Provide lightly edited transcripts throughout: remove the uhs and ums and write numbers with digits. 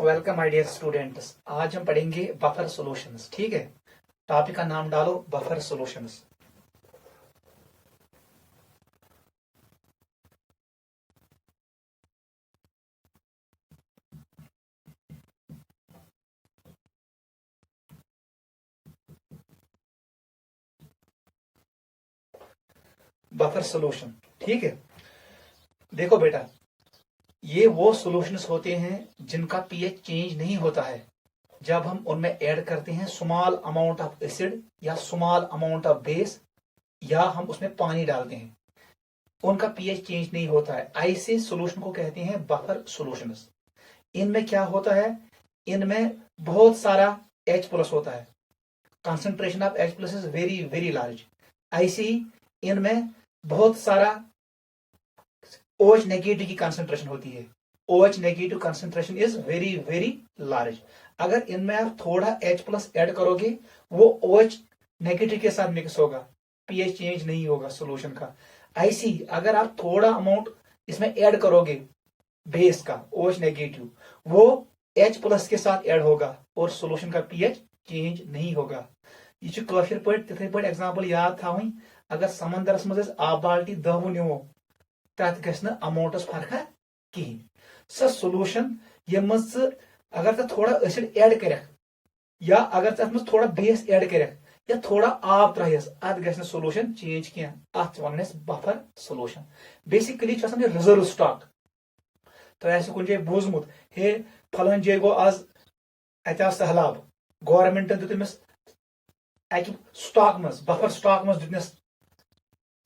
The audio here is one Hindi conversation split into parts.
Welcome my dear students. आज हम पढ़ेंगे बफर सॉल्यूशंस। ठीक है, टॉपिक का नाम डालो बफर सॉल्यूशंस। बफर सॉल्यूशन, ठीक है। देखो बेटा, ये वो सॉल्यूशंस होते हैं जिनका पीएच चेंज नहीं होता है जब हम उनमें ऐड करते हैं स्मॉल अमाउंट ऑफ एसिड या स्मॉल अमाउंट ऑफ बेस, या हम उसमें पानी डालते हैं। उनका पीएच चेंज नहीं होता है। ऐसे सॉल्यूशन को कहते हैं बफर सॉल्यूशंस। इनमें क्या होता है, इनमें बहुत सारा H प्लस होता है। Concentration of H plus is very very large. ऐसे ही इनमें बहुत सारा OH नेगेटिव की कंसंट्रेशन होती है। OH negative concentration is very very large. अगर इनमें आप थोड़ा H प्लस ऐड करोगे, वो OH नेगेटिव के साथ मिक्स होगा, पीएच चेंज नहीं होगा सॉल्यूशन का। ऐसी अगर आप थोड़ा अमाउंट इसमें ऐड करोगे बेस का, OH नेगेटिव, वो H प्लस के साथ ऐड होगा और सॉल्यूशन का पीएच चेंज नहीं होगा। यह काफिर पे तिथे पे एग्जांपल याद थी। अगर समंदरस मज आब बाल्टी 10 निमो, तथ गि अमाउंटस फर्क कहें। सो सॉल्यूशन ये मज अगर तक थोड़ा एसिड ऐड कर, या अगर तथ मज थोड़ा बेस ऐड कर, या थोड़ा आब त्रहस, अत गि सॉल्यूशन चेंज कह। अत one buffer solution. Basically reserve stock. तो कुछ जाए बूजमुत, हे फलान जाए गो आज अत सहलाब, गवर्नमेंटन दिस अक स्टॉक मज, बफर स्टॉक मज दिस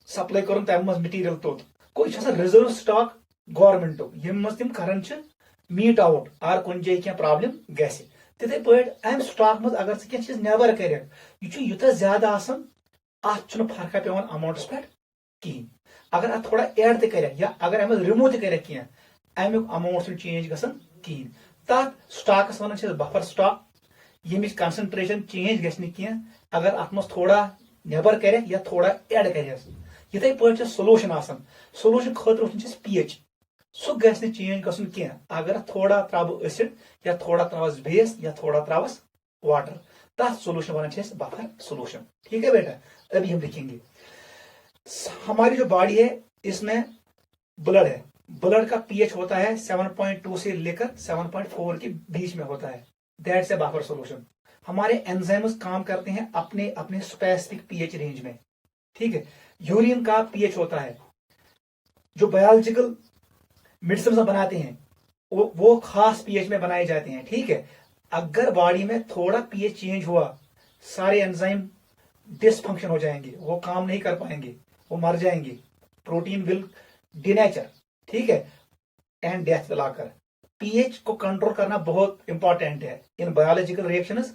सप्लाई कर तम मज मटीरियल तोत। यह रिजर्व स्टॉक गवर्नमेंटो यम मज तम कर मीट आउट अगर कुछ जाए क्या प्रॉब्लम गि। तिथे पे अम स्टॉक मज अगर क्या चीज नेबर कर, यह यूत ज्यादा अत फर्क पे अमाउंटस पे कहें। अगर अत थोड़ा ऐड तर, या अगर अम रिमूव तर कह, अमुक अमाउंट चेंज गसन कहें। तथ स्टॉकस वन बफर स्टॉक, यमिच कंसंट्रेशन चेंज गि कह अगर अत मज थोड़ा नेबर कर या थोड़ा ऐड कर। इथे पे सॉल्यूशन सॉल्यूशन खतर पीएच सह गि चेंज गसन कह। अगर थोड़ा त्रा एसिड, या थोड़ा त्रावस बेस, या थोड़ा त्रावस वाटर, तथ सॉल्यूशन वन बफर सॉल्यूशन। ठीक है बेटा, अभी हम लिखेंगे। हमारी जो बॉडी है इसमें ब्लड है, ब्लड का पीएच होता है 7.2 से लेकर 7.4 के बीच में होता है। That's a buffer solution. हमारे एंजाइम्स काम करते हैं अपने अपने स्पेसिफिक पीएच रेंज में। ठीक है, यूरिन का पीएच होता है, जो बायोलॉजिकल मेडिसिन बनाते हैं वो खास पीएच में बनाए जाते हैं। ठीक है, अगर बॉडी में थोड़ा पीएच चेंज हुआ, सारे एंजाइम डिसफंक्शन हो जाएंगे, वो काम नहीं कर पाएंगे, वो मर जाएंगे, प्रोटीन विल डिनेचर। ठीक है, and death will occur. PH को कंट्रोल करना बहुत इंपॉर्टेंट है इन बायोलॉजिकल रिएक्शंस।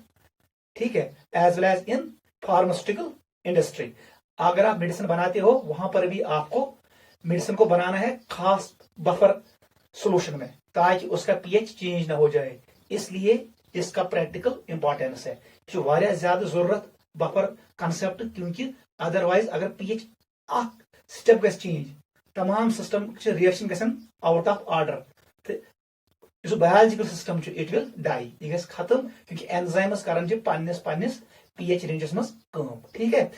ठीक है, as well as in pharmaceutical industry. अगर आप मेडिसिन बनाते हो, वहां पर भी आपको मेडिसिन को बनाना है खास बफर सॉल्यूशन में, ताकि उसका पीएच चेंज ना हो जाए। इसलिए इसका प्रैक्टिकल इंपॉर्टेंस है, जो वारिया ज्यादा जरूरत बफर कंसेप्ट, क्योंकि अदरवाइज अगर पीएच स्टेप गि चेंज, तमाम सिस्टम रिएक्शन गसन आउट ऑफ ऑर्डर, तो biological system it will die, यह गि खत्म, क्योंकि एंजाइम्स करन पन्निस पीएच रेंजस मज काम। ठीक है,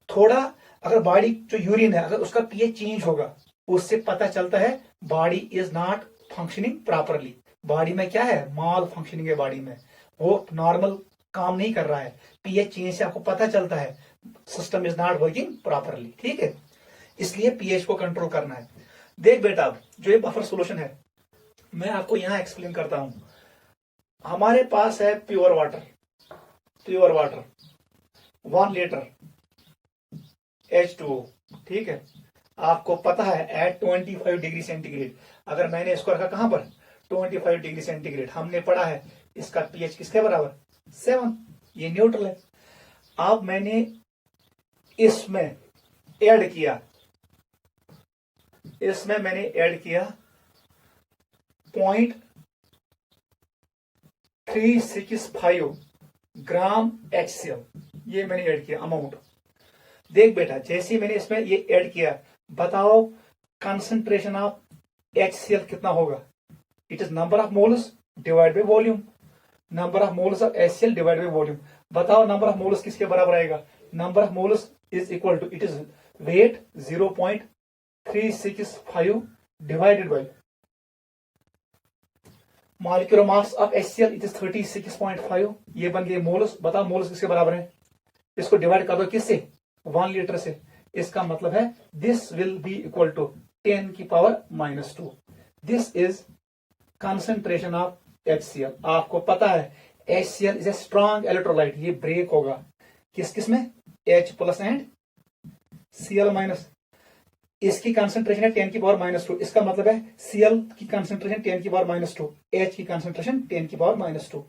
थोड़ा अगर बॉडी जो यूरिन है, अगर उसका पीएच चेंज होगा, उससे पता चलता है body is not functioning properly. Body में क्या है, माल फंक्शनिंग है बॉडी में, वो नॉर्मल काम नहीं कर रहा है। पीएच चेंज से आपको पता चलता है system is not working properly. ठीक है, इसलिए पीएच को कंट्रोल करना है। देख बेटा, जो ये बफर सॉल्यूशन है, मैं आपको यहां एक्सप्लेन करता हूं। हमारे पास है प्योर वाटर 1 लीटर H2O। ठीक है, आपको पता है एट 25 डिग्री सेंटीग्रेड, अगर मैंने इसको रखा कहां पर, 25 डिग्री सेंटीग्रेड, हमने पढ़ा है इसका पीएच किसके बराबर, 7। ये न्यूट्रल है। अब मैंने इसमें ऐड किया, 0.365 ग्राम HCl, ये मैंने ऐड किया अमाउंट। देख बेटा, जैसे मैंने इसमें ये ऐड किया, बताओ कंसंट्रेशन ऑफ HCl कितना होगा। It is number of moles divide by volume, number of moles of HCl divide by volume. बताओ नंबर ऑफ मोल्स किसके बराबर आएगा? Number of moles is equal to, it is weight 0.365 divided by molecular mass of HCl, it is 36.5। ये बन गए मोल्स। बताओ मोल्स किसके बराबर है? इसको डिवाइड कर दो किससे? 1 लीटर से। इसका मतलब है this will be equal to 10 की power -2। This is concentration of HCl। आपको पता है HCl is a strong electrolyte, ये ब्रेक होगा किस किस में? H+ and Cl-। इसकी कंसंट्रेशन है 10 की पावर -2। इसका मतलब है Cl की कंसंट्रेशन 10 की पावर -2, H की कंसंट्रेशन 10 की पावर -2।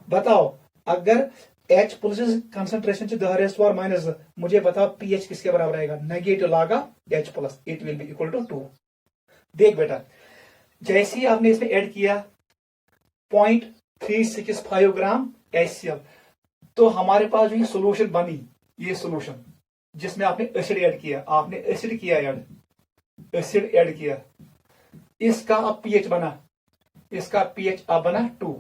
बताओ अगर H प्लस कंसंट्रेशन 10⁻⁻², मुझे बताओ pH किसके बराबर आएगा? Negative log H+, it will be equal to 2। देख बेटा, जैसे ही आपने इसमें ऐड किया 0.365 ग्राम HCl, तो हमारे पास जो सोल्यूशन बनी, ये सोल्यूशन जिसमें आपने एसिड ऐड किया, आपने एसिड किया ऐड, एसिड ऐड किया, इसका अब pH बना, इसका pH अब बना 2।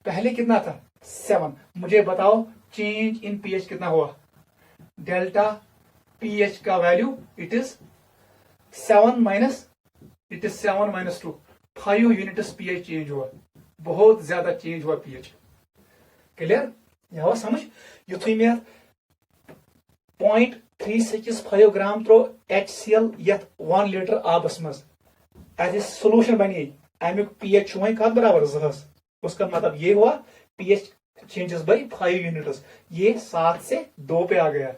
पहले कितना था? 7। मुझे बताओ चेंज इन pH कितना हुआ? डेल्टा pH का value it is 7 -2, 5 units pH change हुआ, बहुत ज्यादा चेंज हुआ pH। क्लियर? यह समझ? युथुई में 0.365 ग्राम त्रो HCl यथ 1 लीटर आबस मज, अत सोल्यूशन बने, अमुक pH वह कत बराबर 2। उसका मतलब ये हुआ pH चेंजेस बाई 5 यूनिट्स, ये 7 से 2 पे आ गया।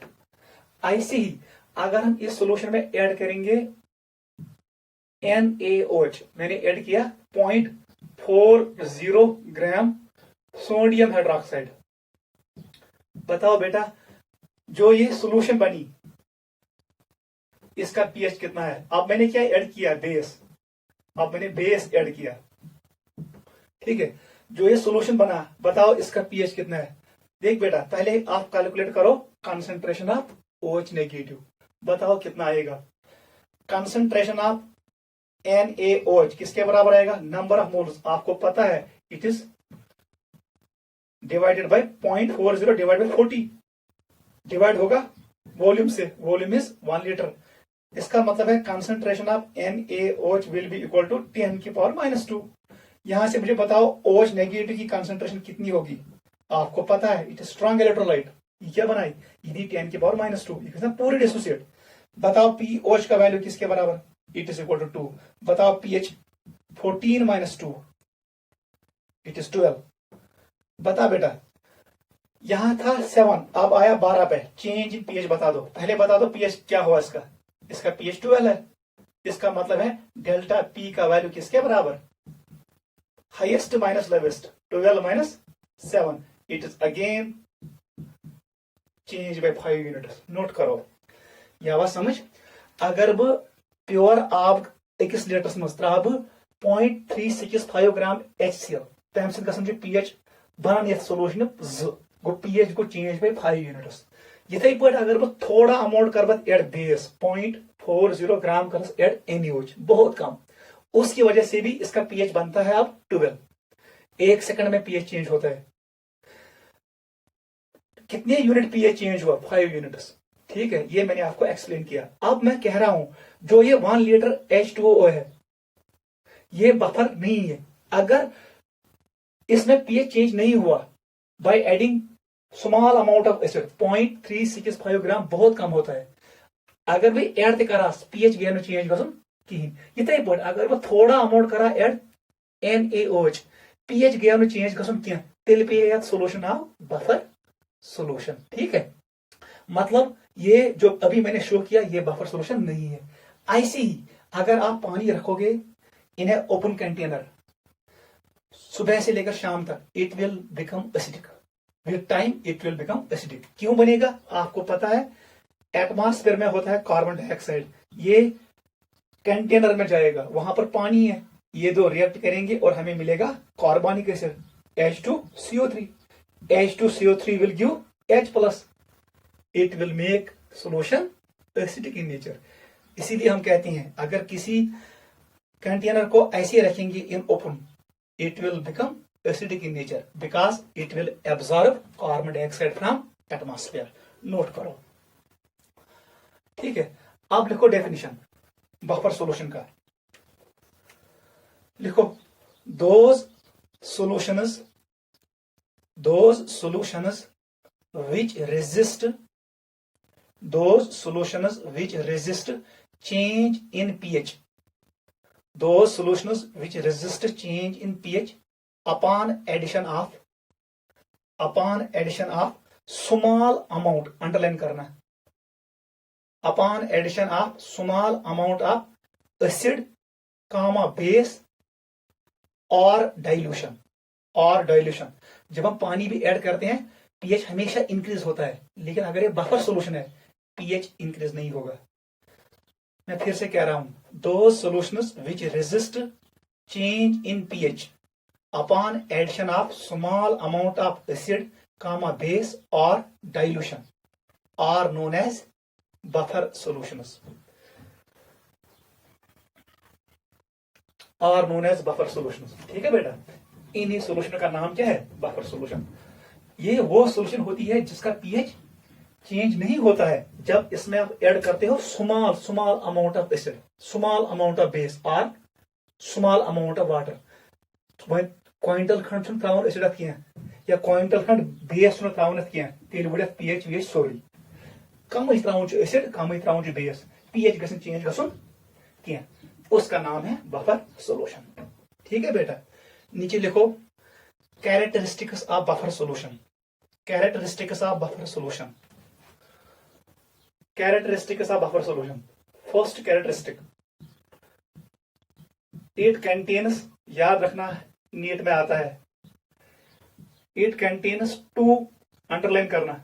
ऐसे ही अगर हम इस सोल्यूशन में ऐड करेंगे NaOH, मैंने ऐड किया 0.40 ग्राम सोडियम हाइड्रोक्साइड। बताओ बेटा, जो ये सोल्यूशन बनी, इसका pH कितना है? अब मैंने क्या ऐड किया? बेस। अब मैंने बेस ऐड किया, ठीक है। जो ये सोल्यूशन बना, बताओ इसका pH कितना है? देख बेटा, पहले आप कैलकुलेट करो कंसंट्रेशन ऑफ OH नेगेटिव, बताओ कितना आएगा? कंसंट्रेशन ऑफ NaOH किसके बराबर आएगा? नंबर ऑफ मोल्स आपको पता है, it is divided by 0.40 divide by 40, divide होगा वॉल्यूम से, वॉल्यूम इज 1 लीटर। इसका मतलब है concentration of NaOH will be equal to 10 की पावर -2। यहां से मुझे बताओ OH नेगेटिव की कंसंट्रेशन कितनी होगी? आपको पता है इट इज स्ट्रॉन्ग इलेक्ट्रोलाइट। ये क्या बनाई? ये 10 की पावर -2, ये पूरे डिसोसिएट। बताओ POH का वैल्यू किसके बराबर? It is equal to 2। बताओ pH 14 - 2, इट इज 12। बता बेटा, यहां था 7, अब आया 12 पे, चेंज इन pH बता दो। पहले बता दो pH क्या हुआ इसका? इसका pH 12 है। इसका मतलब है डेल्टा P का वैल्यू किसके बराबर? Highest minus lowest, 12 - 7, it is again change bye 5 units. Note करो, यह बात समझ? अगर बह प्योर आब 1 लीटर मज त्रा बह 0.365 ग्राम HCl, तम सह pH बनान ये सोल्यूशन 2, गो pH गो चेंज बाय 5 यूनिट्स। इथे पे अगर बह थोड़ा अमाउंट कर एड बेस 0.40 ग्राम कर एड NaOH, बहुत कम, उसकी वजह से भी इसका pH बनता है अब 12। 1 सेकंड में pH चेंज होता है। कितने यूनिट pH चेंज हुआ? 5 यूनिट्स, ठीक है। ये मैंने आपको एक्सप्लेन किया। अब मैं कह रहा हूं जो ये 1 लीटर H2O है, ये बफर नहीं है। अगर इसमें pH चेंज नहीं हुआ by adding small amount of acid, 0.365 ग्राम बहुत कम होता है। अगर भी ऐड करास pH गया चेंज गसन कहीं। इथे पे अगर वह थोड़ा अमाउंट करा ऐड NaOH, pH गया चेंज गसन कह, तेल पे सोल्यूशन आओ बफर सोल्यूशन, ठीक है। मतलब ये जो अभी मैंने शो किया, ये बफर सोल्यूशन नहीं है। ऐसे ही अगर आप पानी रखोगे इन ए ओपन कंटेनर सुबह से लेकर शाम तक, it will become acidic, with time it will become acidic. क्यों बनेगा? आपको पता है एटमॉस्फेयर में होता है कार्बन डाइऑक्साइड, ये कंटेनर में जाएगा, वहां पर पानी है, ये दो रिएक्ट करेंगे और हमें मिलेगा carbonic acid H2CO3। H2CO3 will give H+, it will make solution acidic in nature। इसीलिए हम कहते हैं अगर किसी कंटेनर को ऐसे रखेंगे in open, it will become acidic in nature because it will absorb carbon dioxide from atmosphere. Note करो, ठीक है। अब लिखो डेफिनेशन बफर सॉल्यूशन का। लिखो those solutions which resist change in pH, those solutions which resist change in pH upon addition of small amount, underline करना, upon addition of small amount of acid, base और डाइल्यूशन। जब हम पानी भी ऐड करते हैं पीएच हमेशा इंक्रीज होता है, लेकिन अगर ये बफर सॉल्यूशन है पीएच इंक्रीज नहीं होगा। मैं फिर से कह रहा हूं, दो solutions which resist change in pH upon addition of small amount of acid, base और dilution are known as buffer solutions, are known as buffer solutions. ठीक है बेटा, इन्हीं सॉल्यूशन का नाम क्या है? Buffer solution. ये वो सॉल्यूशन होती है जिसका पीएच चेंज नहीं होता है जब इसमें आप ऐड करते हो small amount of acid, small amount of base और स्मॉल अमाउंट ऑफ वाटर। क्वाइंटल खंड त्रावन एसिड कह या क्वाइंटल खंड बेस त्रावन कह तेल वुड पीएच वीएच सोरी। कम त्रावन एसिड, कम त्रावन बेस, पीएच गसन चेंज गसन कह, उसका नाम है बफर सॉल्यूशन। ठीक है बेटा, नीचे लिखो characteristics of buffer solution. Characteristics of buffer solution, characteristics of buffer solution. First characteristic, it contains, याद रखना नीट में आता है, इट कंटेन्स टू, अंडरलाइन करना,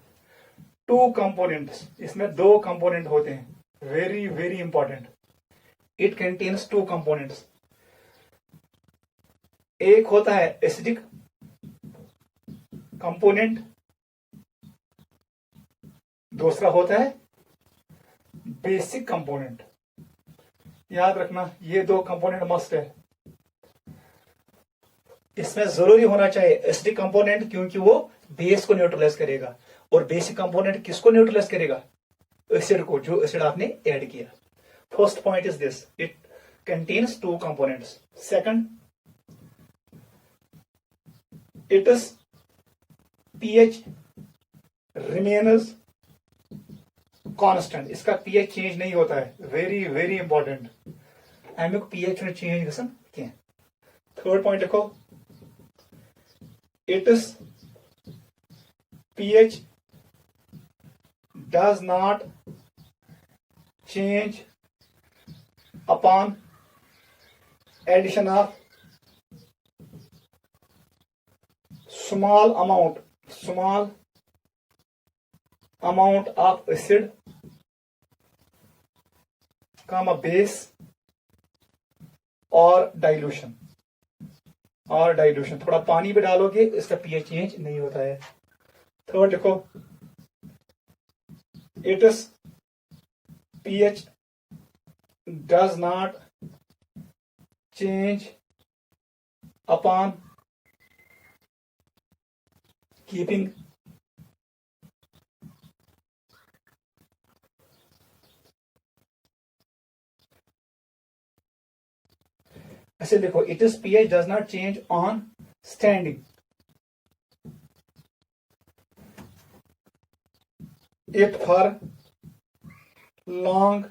टू कंपोनेंट्स। इसमें दो कंपोनेंट होते हैं, very very important. It contains two components, एक होता है एसिडिक कंपोनेंट, दूसरा होता है बेसिक कंपोनेंट। याद रखना ये दो कंपोनेंट मस्ट है। इसमें जरूरी होना चाहिए एसिडिक कंपोनेंट, क्योंकि वो बेस को न्यूट्रलाइज करेगा, और बेसिक कंपोनेंट किसको न्यूट्रलाइज करेगा? एसिड को, जो एसिड आपने ऐड किया। First point is this, it contains two components. Second, its pH remains constant, इसका pH चेंज नहीं होता है, वेरी वेरी इंपॉर्टेंट। अमुक pH चेंज गसन कह। थर्ड पॉइंट लिखो, its pH does not change upon addition of small amount of acid, base और डाइल्यूशन। थोड़ा पानी भी डालोगे इसका पीएच चेंज नहीं होता है। थर्ड लिखो, it's pH does not change upon keeping ऐसे देखो, it is pH does not change on standing it for long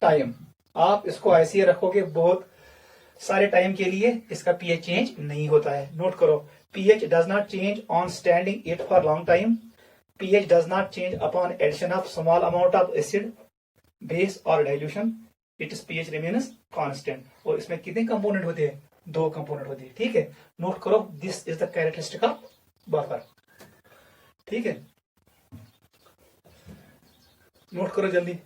time। आप इसको ऐसे ही रखोगे बहुत सारे टाइम के लिए, इसका पीएच चेंज नहीं होता है। नोट करो, pH does not change on standing it for long time, pH does not change upon addition of small amount of acid, base और dilution, its pH remains constant। और इसमें कितने कंपोनेंट होते हैं? दो कंपोनेंट होते हैं। ठीक है, नोट करो, this is the characteristic of buffer. ठीक है, नोट करो जल्दी।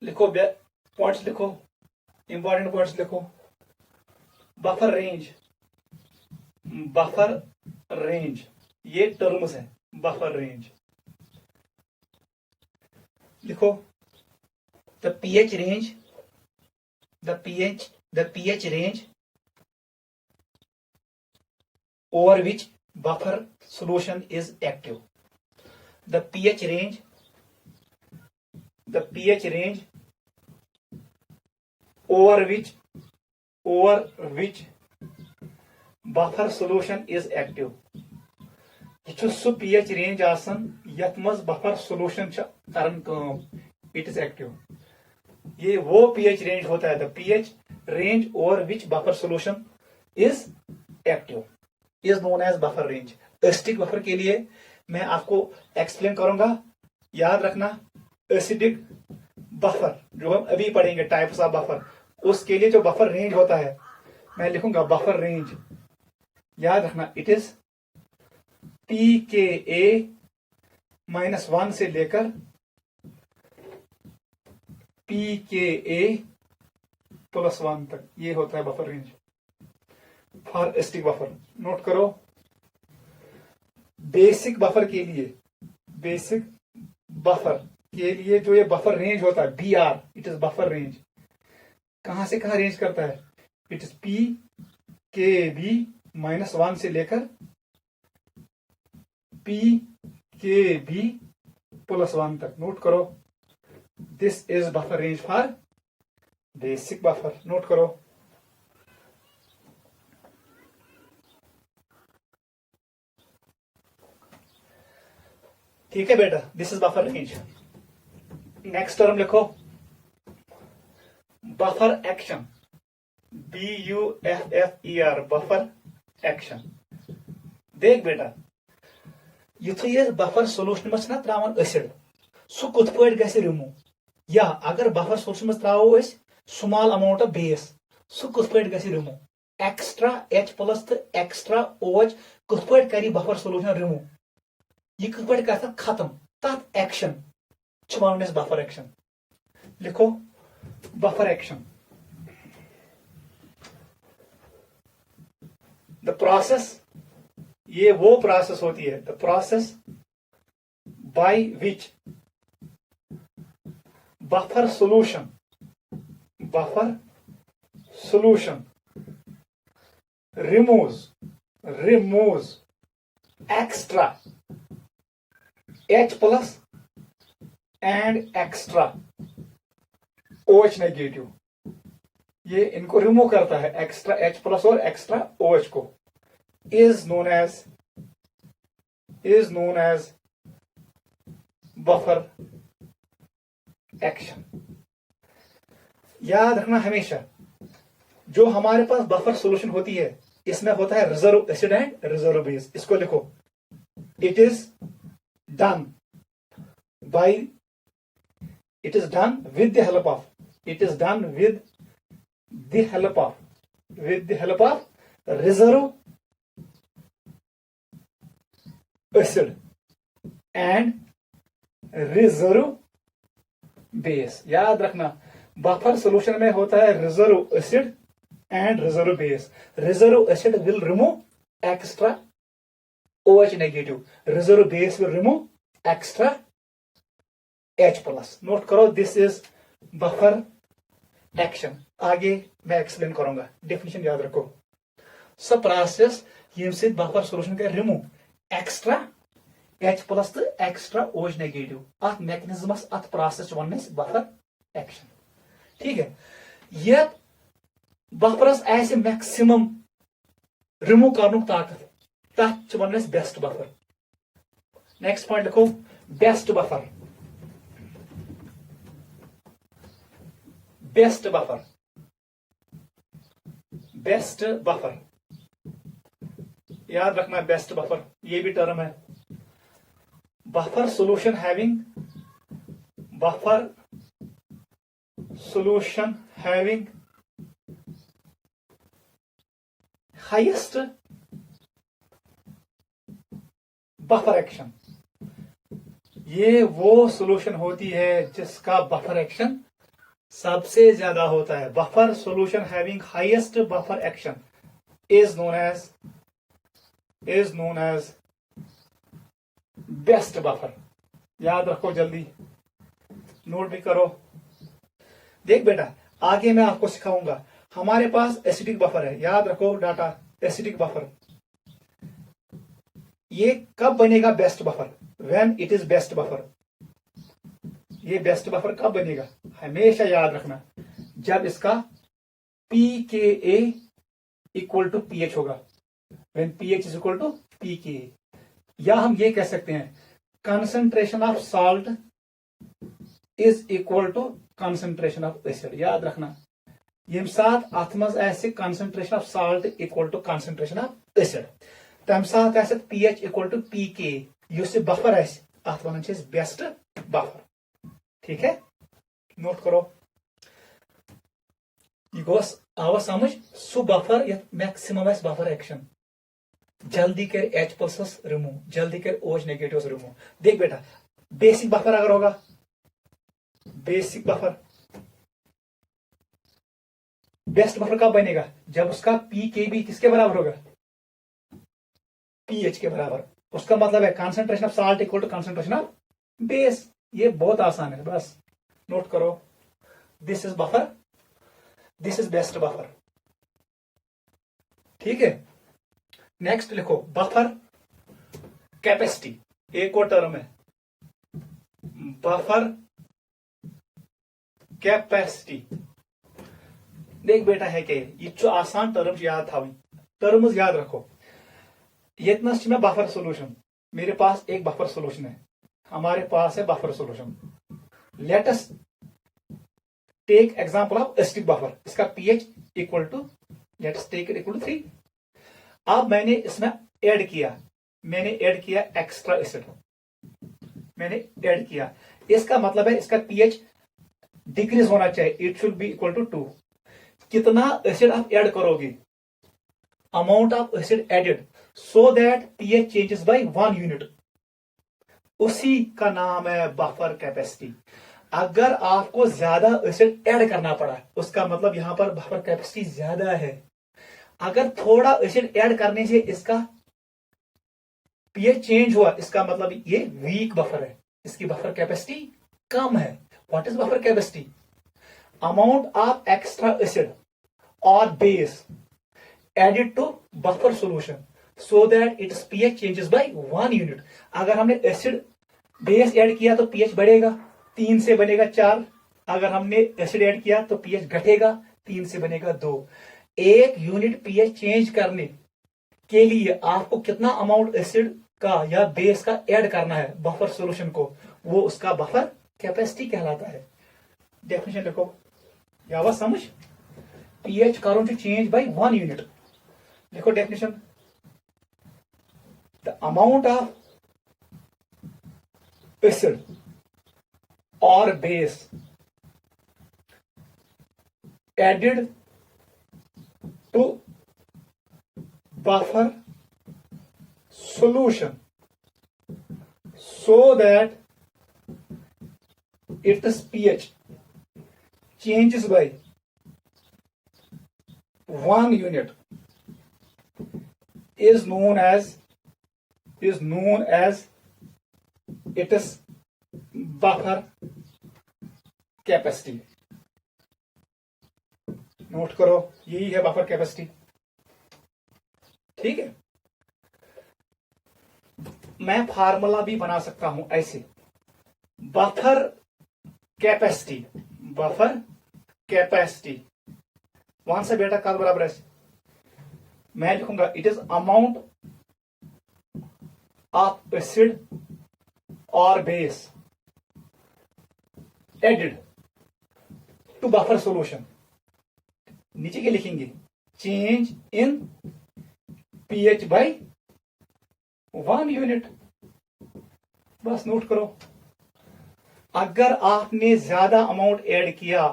लिखो, पॉइंट्स लिखो। इंपॉर्टेंट पॉइंट्स लिखो। बफर रेंज, बफर रेंज ये टर्म्स है। बफर रेंज लिखो। The pH range, the pH range over which buffer solution is active. The pH range over which buffer solution is active. यह सु pH range आसन यथ मज buffer solution करन काम, it is active. ये वो pH range होता है, the pH range over which buffer solution is active is known as buffer range. Acidic buffer के लिए मैं आपको एक्सप्लेन करूंगा, याद रखना। एसिडिक बफर जो हम अभी पढ़ेंगे, टाइप्स ऑफ बफर, उसके लिए जो बफर रेंज होता है मैं लिखूंगा बफर रेंज, याद रखना। इट इज pKa -1 से लेकर pKa +1 तक, ये होता है buffer range for acidic buffer. Note करो। बेसिक बफर के लिए, बेसिक बफर के लिए जो ये बफर रेंज होता है BR, it is buffer range, कहां से कहां रेंज करता है? इट इज pKb -1 से लेकर pKb +1 तक। नोट करो, this is buffer range for basic buffer. Note करो। ठीक है बेटा, this is buffer range. Next term लिखो, buffer action, BUFFER, buffer action. देख बेटा, युथ ये बफर सोल्यूशन मज ना त्रावन एसिड, सु कुत पट गसि रिमूव, या अगर बफर सोल्यूशन मज त्रावो स्मॉल अमाउंट ऑफ बेस, सु कुत पट गसि रिमूव। एक्स्ट्रा H+ तो एक्स्ट्रा OH कुत पट करी बफर सोल्यूशन रिमूव, यह कत पट कर खत्म, तथ एक्शन वन बफर एक्शन। लिखो बफर एक्शन, द प्रोसेस, ये वो प्रोसेस होती है, the process by which buffer solution removes extra H+ and extra OH negative, ये इनको रिमूव करता है, एक्स्ट्रा H+ और एक्स्ट्रा OH को, is known as buffer action. याद रखना हमेशा, जो हमारे पास बफर सॉल्यूशन होती है इसमें होता है reserve acid and reserve base. इसको लिखो, it is done with the help of reserve acid and reserve base। याद रखना, बफर सोल्यूशन में होता है reserve acid and reserve base. Reserve acid will remove extra OH negative, reserve base will remove extra H+। Note करो, दिस इज बफर एक्शन। आगे मैं एक्सप्लेन करूंगा, डेफिनेशन याद रखो। सब प्रोसेस यम से बफर सोल्यूशन कर रिमूव एक्स्ट्रा H+ तो एक्स्ट्रा OH नेगेटिव, अत मैकेनिज्मस अत प्रोसेस वन बफर एक्शन। ठीक है, यह बफरस ऐसे मैक्सिमम रिमूव करने ताकत, तथ one best buffer. Next point लिखो, बेस्ट बफर। बेस्ट बफर, याद रखना, बेस्ट बफर ये भी टर्म है। Buffer solution having highest buffer action, ये वो सॉल्यूशन होती है जिसका बफर एक्शन सबसे ज्यादा होता है। Buffer solution having highest buffer action is known as best buffer. याद रखो, जल्दी नोट भी करो। देख बेटा, आगे मैं आपको सिखाऊंगा। हमारे पास एसिडिक बफर है, याद रखो डाटा, एसिडिक बफर। ये कब बनेगा best buffer? When it is best buffer. ये बेस्ट बफर कब बनेगा? हमेशा याद रखना, जब इसका pKa इक्वल टू pH होगा। When pH is equal to pKa, या हम ये कह सकते हैं concentration of salt is equal to concentration of acid. याद रखना, यम साथ अथ मज आसे concentration of salt equal to concentration of acid, तम साथ आसे pH equal to pKa। Use buffer आसे अथ वनान छे बेस्ट बफर। ठीक है, नोट करो। ये गोस आवा समझ, सु बफर यत मैक्सिमम आस बफर एक्शन। जल्दी कर H प्लस रिमूव, जल्दी कर OH नेगेटिव रिमूव। देख बेटा, बेसिक बफर अगर होगा, बेसिक बफर, बेस्ट बफर कब बनेगा? जब उसका pKb किसके बराबर होगा? pH के बराबर। उसका मतलब है concentration of salt equal to concentration of base. ये बहुत आसान है, बस नोट करो। This is buffer, this is best buffer. ठीक है, नेक्स्ट लिखो बफर कैपेसिटी। एक और टर्म है बफर कैपेसिटी। देख बेटा है कि ये आसान टर्म याद था, टर्म्स याद रखो। ये में बफर सोल्यूशन, मेरे पास एक बफर सोल्यूशन है, हमारे पास है buffer solution. Let us take example of acidic buffer. इसका pH equal to, let us take it equal to 3। अब मैंने इसमें ऐड किया एक्स्ट्रा एसिड, मैंने ऐड किया। इसका मतलब है इसका pH डिक्रीज होना चाहिए, it should be equal to 2। कितना एसिड आप ऐड करोगे? Amount of acid added so that pH changes by 1 unit, उसी का नाम है बफर कैपेसिटी। अगर आपको ज्यादा एसिड ऐड करना पड़ा, उसका मतलब यहां पर बफर कैपेसिटी ज्यादा है। अगर थोड़ा एसिड ऐड करने से इसका pH चेंज हुआ, इसका मतलब ये वीक बफर है, इसकी बफर कैपेसिटी कम है। What is buffer capacity? Amount of extra acid और base added to buffer solution so that its pH changes by 1 unit. अगर हमने एसिड बेस ऐड किया तो pH बढ़ेगा, 3 से बनेगा 4। अगर हमने एसिड ऐड किया तो pH घटेगा, 3 से बनेगा 2। 1 यूनिट pH चेंज करने के लिए आपको कितना अमाउंट एसिड का या बेस का ऐड करना है बफर सोल्यूशन को, वो उसका बफर कैपेसिटी कहलाता है। डेफिनेशन देखो, या वह समझ, pH करो टू चेंज बाय 1 यूनिट। देखो definition, the amount of acid or base added to buffer solution so that its pH changes by 1 unit is known as its buffer capacity. Note करो, यही है बफर कैपेसिटी। ठीक है, मैं फार्मूला भी बना सकता हूं ऐसे, बफर कैपेसिटी वहां से बेटा कल बराबर है, मैं लिखूंगा it is amount of acid और base added to buffer solution. नीचे के लिखेंगे change in pH by 1 unit. बस नोट करो, अगर आपने ज्यादा अमाउंट ऐड किया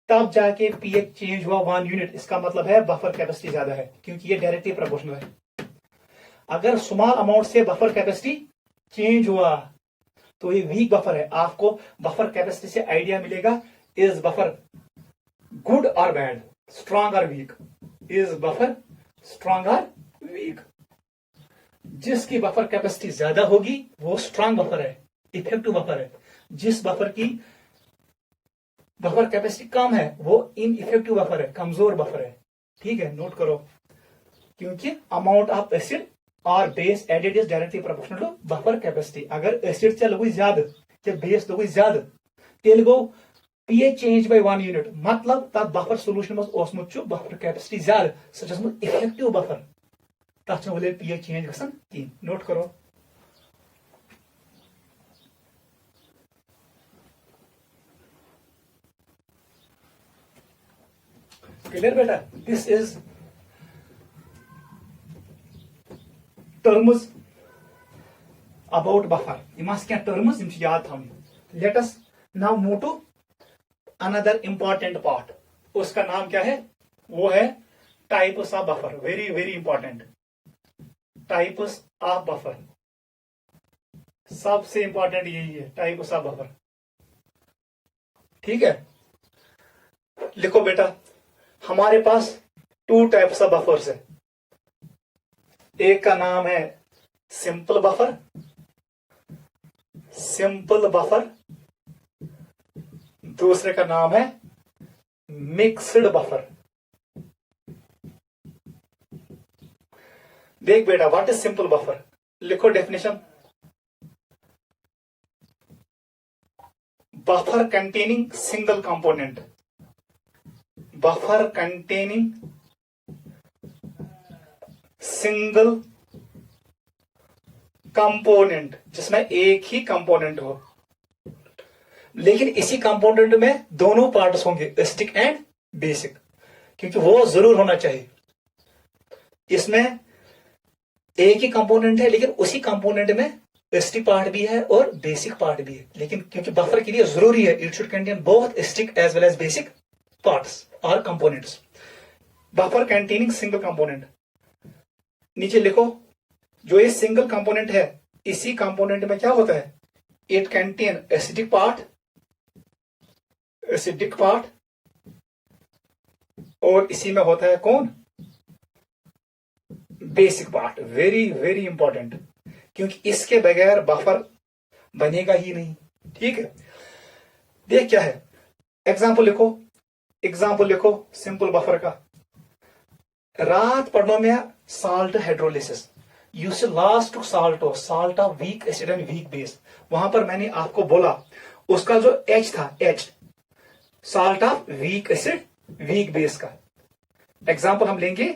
तब जाके pH चेंज हुआ 1 यूनिट, इसका मतलब है बफर कैपेसिटी ज्यादा है, क्योंकि ये डायरेक्टली प्रोपोर्शनल है। अगर स्मॉल अमाउंट से बफर कैपेसिटी चेंज हुआ तो ये वीक बफर है। आपको बफर कैपेसिटी से आइडिया मिलेगा, इज बफर गुड और बैड, स्ट्रांग और वीक? इज बफर स्ट्रांग और वीक? जिसकी बफर कैपेसिटी ज्यादा होगी वो स्ट्रांग बफर है, इफेक्टिव बफर है। जिस बफर की बफर कैपेसिटी कम है वो इनइफेक्टिव बफर है, कमजोर बफर है। ठीक है, नोट करो, क्योंकि अमाउंट ऑफ एसिड और base added is directly proportional to buffer capacity. अगर एसिड चे लगुई ज्यादा या बेस लगुई ज्यादा तेल गो pH चेंज बाय 1 यूनिट, मतलब तब बफर सोल्यूशन मज ओसमुत बफर कैपेसिटी ज्यादा, सो इफेक्टिव बफर, तथ वले pH चेंज गसन कहीं। नोट करो। क्लियर बेटा? This is terms about buffer. यम क्या टर्म्स यम याद थी। Let us now move to another important part. उसका नाम क्या है? वो है types of buffer. Very very important, types of buffer. सबसे इंपॉर्टेंट यही है, टाइप्स ऑफ बफर। ठीक है, लिखो बेटा, हमारे पास 2 टाइप्स ऑफ बफर्स है। एक का नाम है सिंपल बफर, सिंपल बफर। दूसरे का नाम है मिक्स्ड बफर। देख बेटा, व्हाट इज सिंपल बफर? लिखो definition, buffer containing single component, buffer containing single component, जिसमें एक ही कंपोनेंट हो, लेकिन इसी कंपोनेंट में दोनों पार्ट्स होंगे, एसिडिक एंड बेसिक, क्योंकि वो जरूर होना चाहिए। इसमें एक ही कंपोनेंट है लेकिन उसी कंपोनेंट में एसिडिक पार्ट भी है और बेसिक पार्ट भी है, लेकिन क्योंकि बफर के लिए जरूरी है it should contain both acidic as well as basic parts और components. Buffer containing single component, नीचे लिखो, जो ये सिंगल कंपोनेंट है इसी कंपोनेंट में क्या होता है? It contain acidic part, acidic part, और इसी में होता है कौन? Basic part. Very very important, क्योंकि इसके बगैर बफर बनेगा ही नहीं। ठीक है, देख क्या है, एग्जाम्पल लिखो, एग्जाम्पल लिखो सिंपल बफर का। रात पढ़ने में salt hydrolysis, use last two salt of weak acid and weak base. वहां पर मैंने आपको बोला उसका जो H था, H salt of weak acid weak base का। एग्जाम्पल हम लेंगे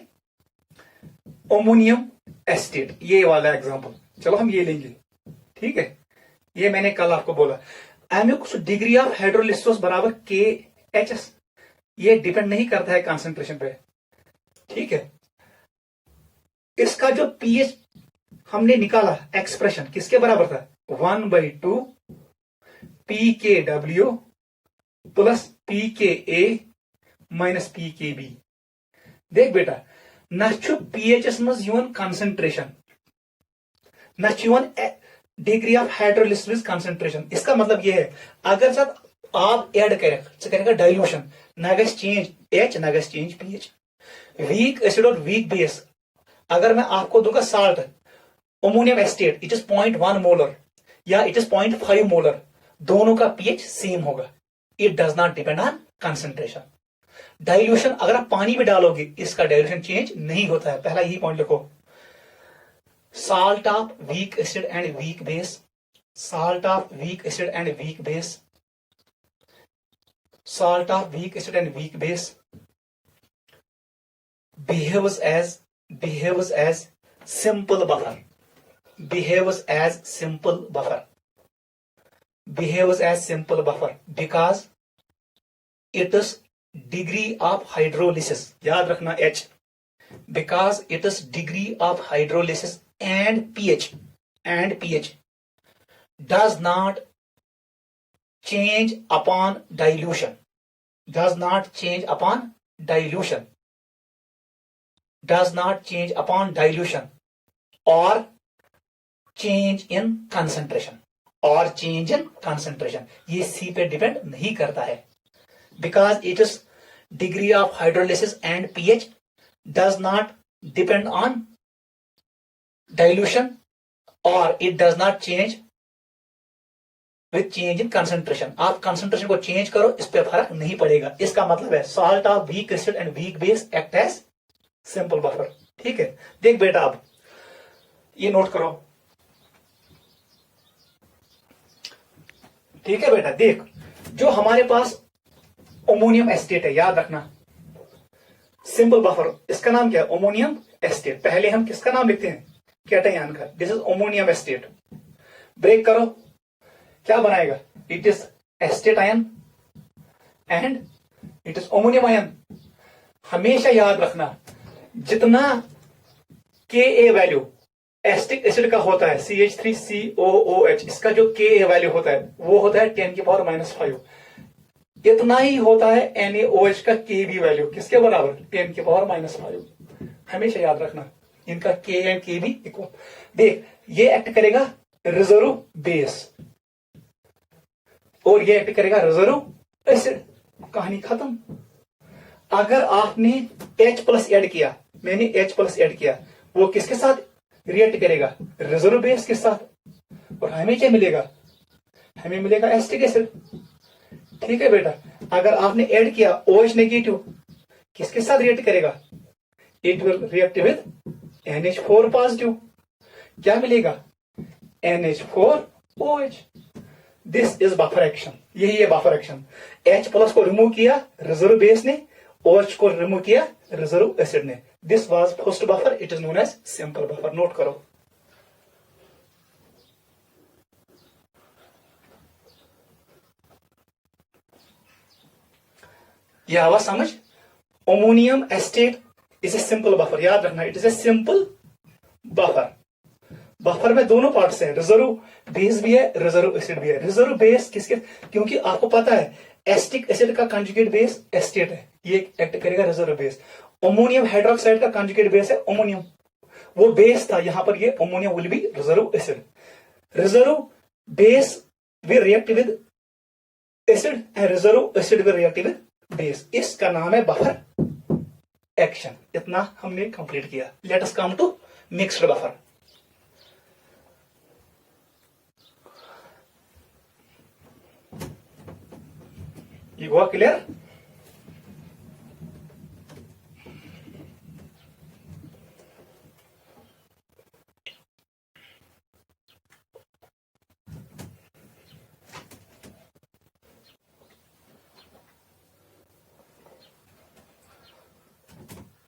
अमोनियम एसिटेट, ये वाला एग्जाम्पल, चलो हम ये लेंगे। ठीक है, ये मैंने कल आपको बोला। एमिक डिग्री ऑफ हाइड्रोलिसिस बराबर KHS, ये डिपेंड नहीं करता है कंसंट्रेशन पे। ठीक है, इसका जो pH हमने निकाला एक्सप्रेशन किसके बराबर था? 1/2 pKw plus pKa minus pKb। देख बेटा, न pHs मज कंसंट्रेशन, न डिग्री ऑफ हाइड्रोलिसिस कंसंट्रेशन। इसका मतलब यह है, अगर जब आप ऐड करेगा डाइल्यूशन, न गस चेंज H न गस चेंज pH। वीक एसिड और वीक बेस, अगर मैं आपको दूंगा salt ammonium acetate, it is 0.1 molar या इट इज 0.5 मोलर, दोनों का pH सेम होगा। It does not depend on concentration. Dilution अगर आप पानी में डालोगे इसका डाइल्यूशन चेंज नहीं होता है। पहला यही पॉइंट लिखो, salt of weak acid and weak base, salt of weak acid and weak base, salt of weak acid and weak base behaves as simple buffer, behaves as simple buffer, behaves as simple buffer because its degree of hydrolysis, याद रखना H, because its degree of hydrolysis and pH does not change upon dilution, does not change upon dilution, does not change upon dilution or change in concentration, or change in concentration। ये C पे डिपेंड नहीं करता है। because its degree of hydrolysis and pH does not depend on dilution or it does not change with change in concentration. आप concentration को change करो, इस पे फर्क नहीं पड़ेगा. इसका मतलब है salt of weak acid and weak base act as simple buffer. ठीक है, देख बेटा अब ये नोट करो. ठीक है बेटा, देख जो हमारे पास अमोनियम एस्टेट है, याद रखना सिंपल बफर, इसका नाम क्या है? Ammonium acetate. पहले हम किसका नाम लिखते हैं? कैटायन का. This is ammonium acetate. Break करो, क्या बनाएगा? It is acetate ion and it is ammonium ion. हमेशा याद रखना जितना Ka वैल्यू एस्टिक एसिड का होता है CH3COOH, इसका जो Ka वैल्यू होता है वो होता है 10⁻⁵. इतना ही होता है NaOH का Kb वैल्यू, किसके बराबर? 10⁻⁵. हमेशा याद रखना इनका K एंड Kb इक्वल. देख ये एक्ट करेगा रिजर्व बेस और ये एक्ट करेगा रिजर्व एसिड. कहानी खत्म. अगर आपने H+ ऐड किया, मैंने H+ ऐड किया, वो किसके साथ रिएक्ट करेगा? रिजर्व बेस के साथ. और हमें क्या मिलेगा? हमें मिलेगा एसिटिक एसिड. ठीक है बेटा, अगर आपने ऐड किया OH नेगेटिव, किसके साथ रिएक्ट करेगा? It will react with NH4 positive. क्या मिलेगा? NH4OH. This is buffer action. यही है बफर एक्शन. H+ को रिमूव किया रिजर्व बेस ने, OH को रिमूव किया रिजर्व एसिड ने. This was first buffer. It is known as simple buffer. Note करो. यह आवाज समझ? Ammonium acetate is a simple buffer. याद रखना it is a simple buffer. Buffer में दोनों पार्ट्स हैं, रिजर्व बेस भी है, रिजर्व एसिड भी है. रिजर्व बेस किसके? क्योंकि आपको पता है एस्टिक एसिड का कंजुगेट बेस एस्टेट है, ये एक्ट करेगा रिजर्व बेस. अमोनियम हाइड्रोक्साइड का कंजुगेट बेस है अमोनियम, वो बेस था. यहां पर ये ammonium will be reserve acid. Reserve base will react with acid and reserve acid will react with base. इसका नाम है बफर एक्शन. इतना हमने कंप्लीट किया. Let us come to mixed buffer. ये हुआ clear?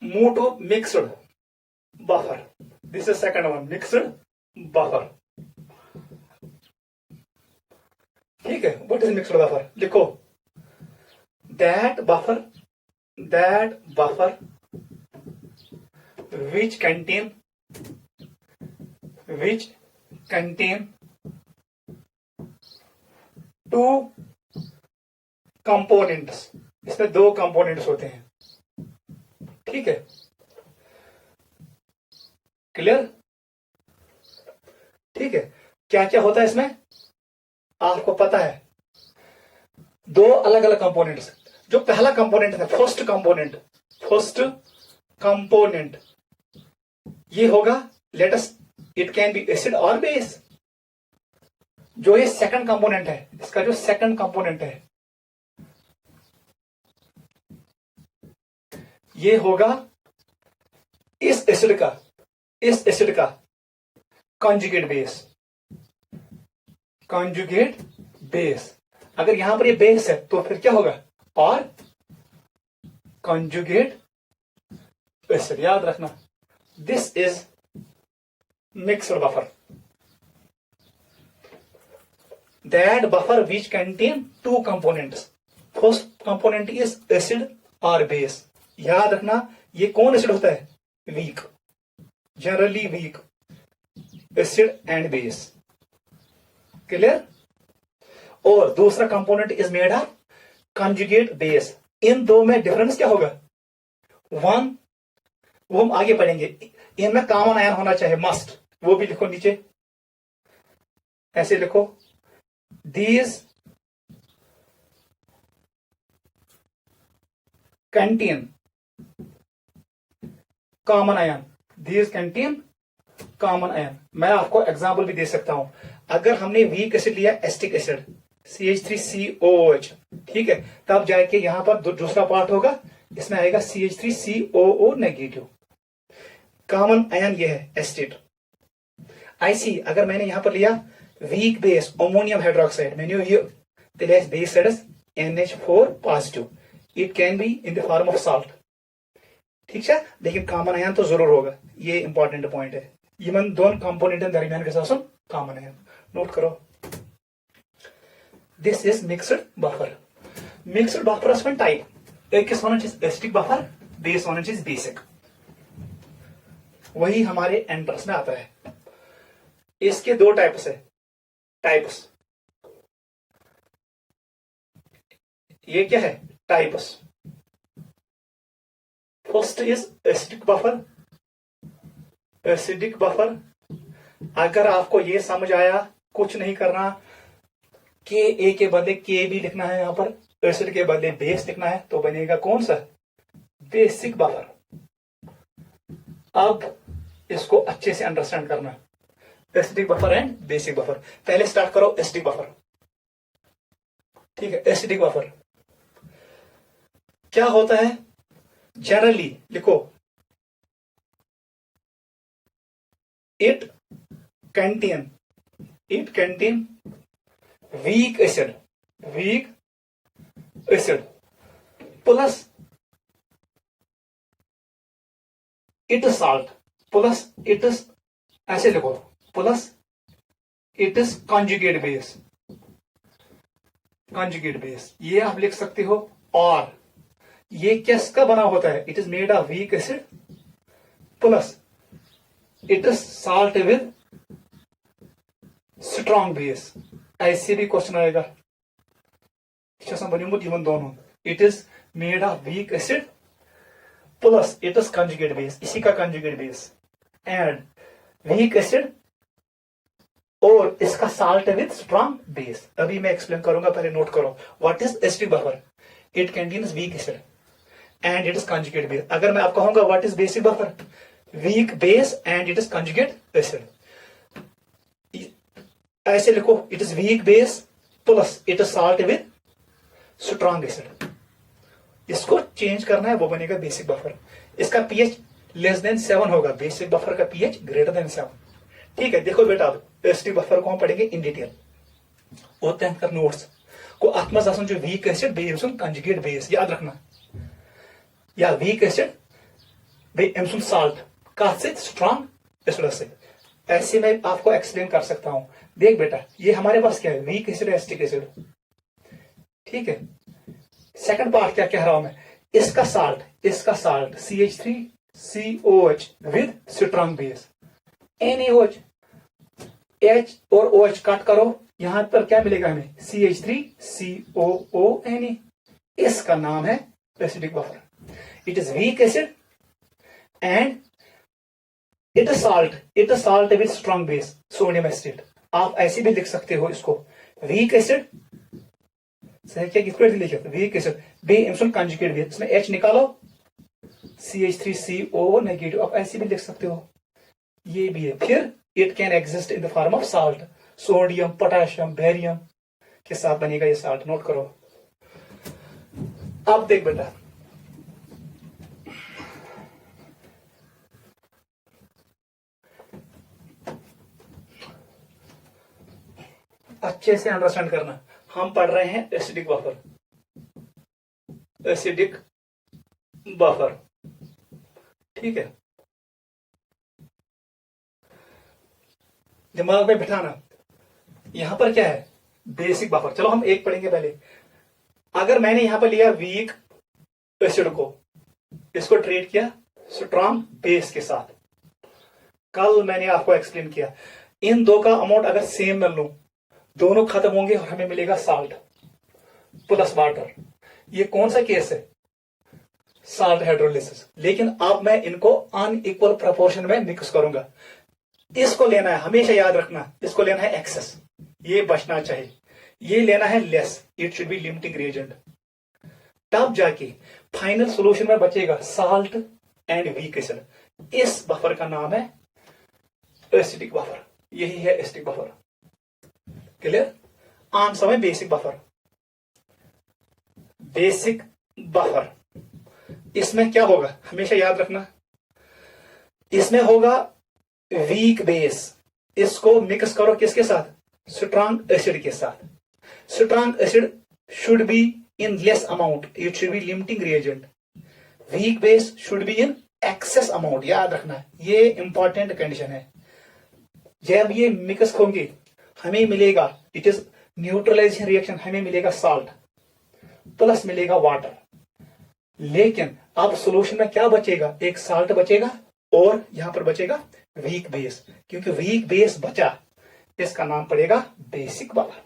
Move to mixed buffer. This is second one, mixed buffer. ठीक है, what is mixed buffer? लिखो that buffer which contain two components. इसमें दो कंपोनेंट्स होते हैं. ठीक है, क्लियर? ठीक है, क्या क्या होता है इसमें आपको पता है? दो अलग अलग कंपोनेंट्स. जो पहला कंपोनेंट है फर्स्ट कंपोनेंट ये होगा let's, it can be acid और बेस. जो ये सेकंड कंपोनेंट है, इसका जो सेकंड कंपोनेंट है ये होगा इस एसिड का कॉन्जुगेट बेस. अगर यहां पर ये बेस है तो फिर क्या होगा? और कॉन्जुगेट एसिड. याद रखना this is mixed buffer. That buffer which contain two components. First component is acid और बेस. याद रखना ये कौन एसिड होता है? Weak, generally weak acid and base. Clear? और दूसरा component is made of conjugate base. इन दो में डिफरेंस क्या होगा? वन, वो हम आगे पढ़ेंगे. इनमें कॉमन आयन होना चाहिए, मस्ट. वो भी लिखो नीचे, ऐसे लिखो. These contain common ion. These contain common ion. मैं आपको एग्जाम्पल भी दे सकता हूं. अगर हमने वीक एसिड लिया एस्टिक एसिड CH3COOH, ठीक है, तब जाके यहां पर दूसरा पार्ट होगा, इसमें आएगा CH3COO नेगेटिव. कॉमन आयन ये है एसिड. IC अगर मैंने यहां पर लिया वीक बेस अमोनियम हाइड्रोक्साइड, मैंने ये base side NH4 positive, it can be in the form of salt. ठीक है, लेकिन कॉमन आयन तो जरूर होगा. ये इंपॉर्टेंट पॉइंट है. इवन दोनों कंपोनेंट दरमियान के साथ कॉमन आयन नोट करो. This is mixed buffer. Mixed buffer one type. एक acidic buffer, base one is basic. वही हमारे एंट्रेंस में आता है. इसके दो टाइप्स है. टाइप्स ये क्या है? Types. First is acidic buffer. Acidic buffer, अगर आपको ये समझ आया, कुछ नहीं करना, के ए के बदले के भी लिखना है, यहां पर एसिड के बदले बेस लिखना है, तो बनेगा कौन सा? Basic buffer. अब इसको अच्छे से अंडरस्टैंड करना. Acidic buffer and basic buffer. पहले स्टार्ट करो एसिडिक बफर. ठीक है, एसिडिक बफर क्या होता है? जनरली लिखो, it contain week acid plus it salt plus it is, ऐसे लिखो, plus it is conjugate base. ये आप लिख सकते हो. और ये किसका बना होता है? It is made of weak acid plus it is salt with strong base. ऐसे भी क्वेश्चन आएगा. दोनों. It is made of weak acid plus it is conjugate base, इसी का conjugate base, and weak acid और इसका साल्ट विद स्ट्रॉन्ग बेस. अभी मैं एक्सप्लेन करूंगा, पहले नोट करो. What is acidic buffer? It contains week acid and it is conjugate base. अगर मैं आपको कहूंगा what is basic buffer? Weak base and it is conjugate acid. ऐसे लिखो, it is weak base plus it is salt with strong acid. इसको चेंज करना है, वो बनेगा बेसिक बफर. इसका पीएच लेस देन 7 होगा. बेसिक बफर का पीएच ग्रेटर देन 7. ठीक है, देखो बेटा, अब एसिडिक बफर को हम पढ़ेंगे इन डिटेल. होते हैं नोट्स को अत्म जो weak acid base conjugate base याद रखना, या वीक एसिड बे साल्ट का स्ट्रॉन्ग एसिड से. ऐसे मैं आपको एक्सप्लेन कर सकता हूं. देख बेटा, ये हमारे पास क्या है? Weak acid, acetic acid. ठीक है. सेकंड पार्ट क्या कह रहा हूं मैं? इसका salt CH3COH with strong base. NaOH, H और OH काट करो, यहां पर क्या मिलेगा हमें? CH3COO Na. इसका नाम है acidic buffer. It is weak acid and it is salt with strong base, sodium acid. आप ऐसे भी लिख सकते हो इसको, वीक एसिड. सही क्या? किसको लिखे? वीक एसिड बे कंजुगेट बेस. इसमें H निकालो, CH3COO नेगेटिव. आप ऐसे भी लिख सकते हो. ये भी है. फिर it can exist in the form of salt. Sodium, potassium, barium के साथ बनेगा ये साल्ट. नोट करो. अब देख बेटा, अच्छे से अंडरस्टैंड करना. हम पढ़ रहे हैं एसिडिक बफर. ठीक है, दिमाग में बिठाना. यहां पर क्या है? Basic buffer. चलो हम एक पढ़ेंगे पहले. अगर मैंने यहां पर लिया वीक एसिड को, इसको ट्रीट किया स्ट्रॉन्ग बेस के साथ, कल मैंने आपको एक्सप्लेन किया, इन दो का अमाउंट अगर सेम न लूं, दोनों खत्म होंगे और हमें मिलेगा साल्ट प्लस वाटर. ये कौन सा केस है? Salt hydrolysis. लेकिन अब मैं इनको अनइक्वल प्रोपोर्शन में मिक्स करूंगा. इसको लेना है, हमेशा याद रखना, इसको लेना है एक्सेस, ये बचना चाहिए. ये लेना है less, it should be limiting reagent. तब जाके फाइनल सॉल्यूशन में बचेगा साल्ट एंड वीक एसिड। इस बफर का नाम है एसिडिक बफर। यही है एसिडिक बफर। क्लियर? आंसर में बेसिक बफर। बेसिक बफर इसमें क्या होगा हमेशा याद रखना, इसमें होगा वीक बेस। इसको मिक्स करो किसके साथ? स्ट्रॉन्ग एसिड के साथ। Strong acid should be in less amount, it should be limiting reagent. Week base should be in excess amount. याद रखना, ये इंपॉर्टेंट कंडीशन है। जब ये मिक्स होंगे हमें मिलेगा, इट इज न्यूट्रलाइजेशन रिएक्शन, हमें मिलेगा साल्ट प्लस मिलेगा वाटर। लेकिन अब सॉल्यूशन में क्या बचेगा? एक साल्ट बचेगा और यहां पर बचेगा वीक बेस। क्योंकि वीक बेस बचा, इसका नाम पड़ेगा बेसिक बफर।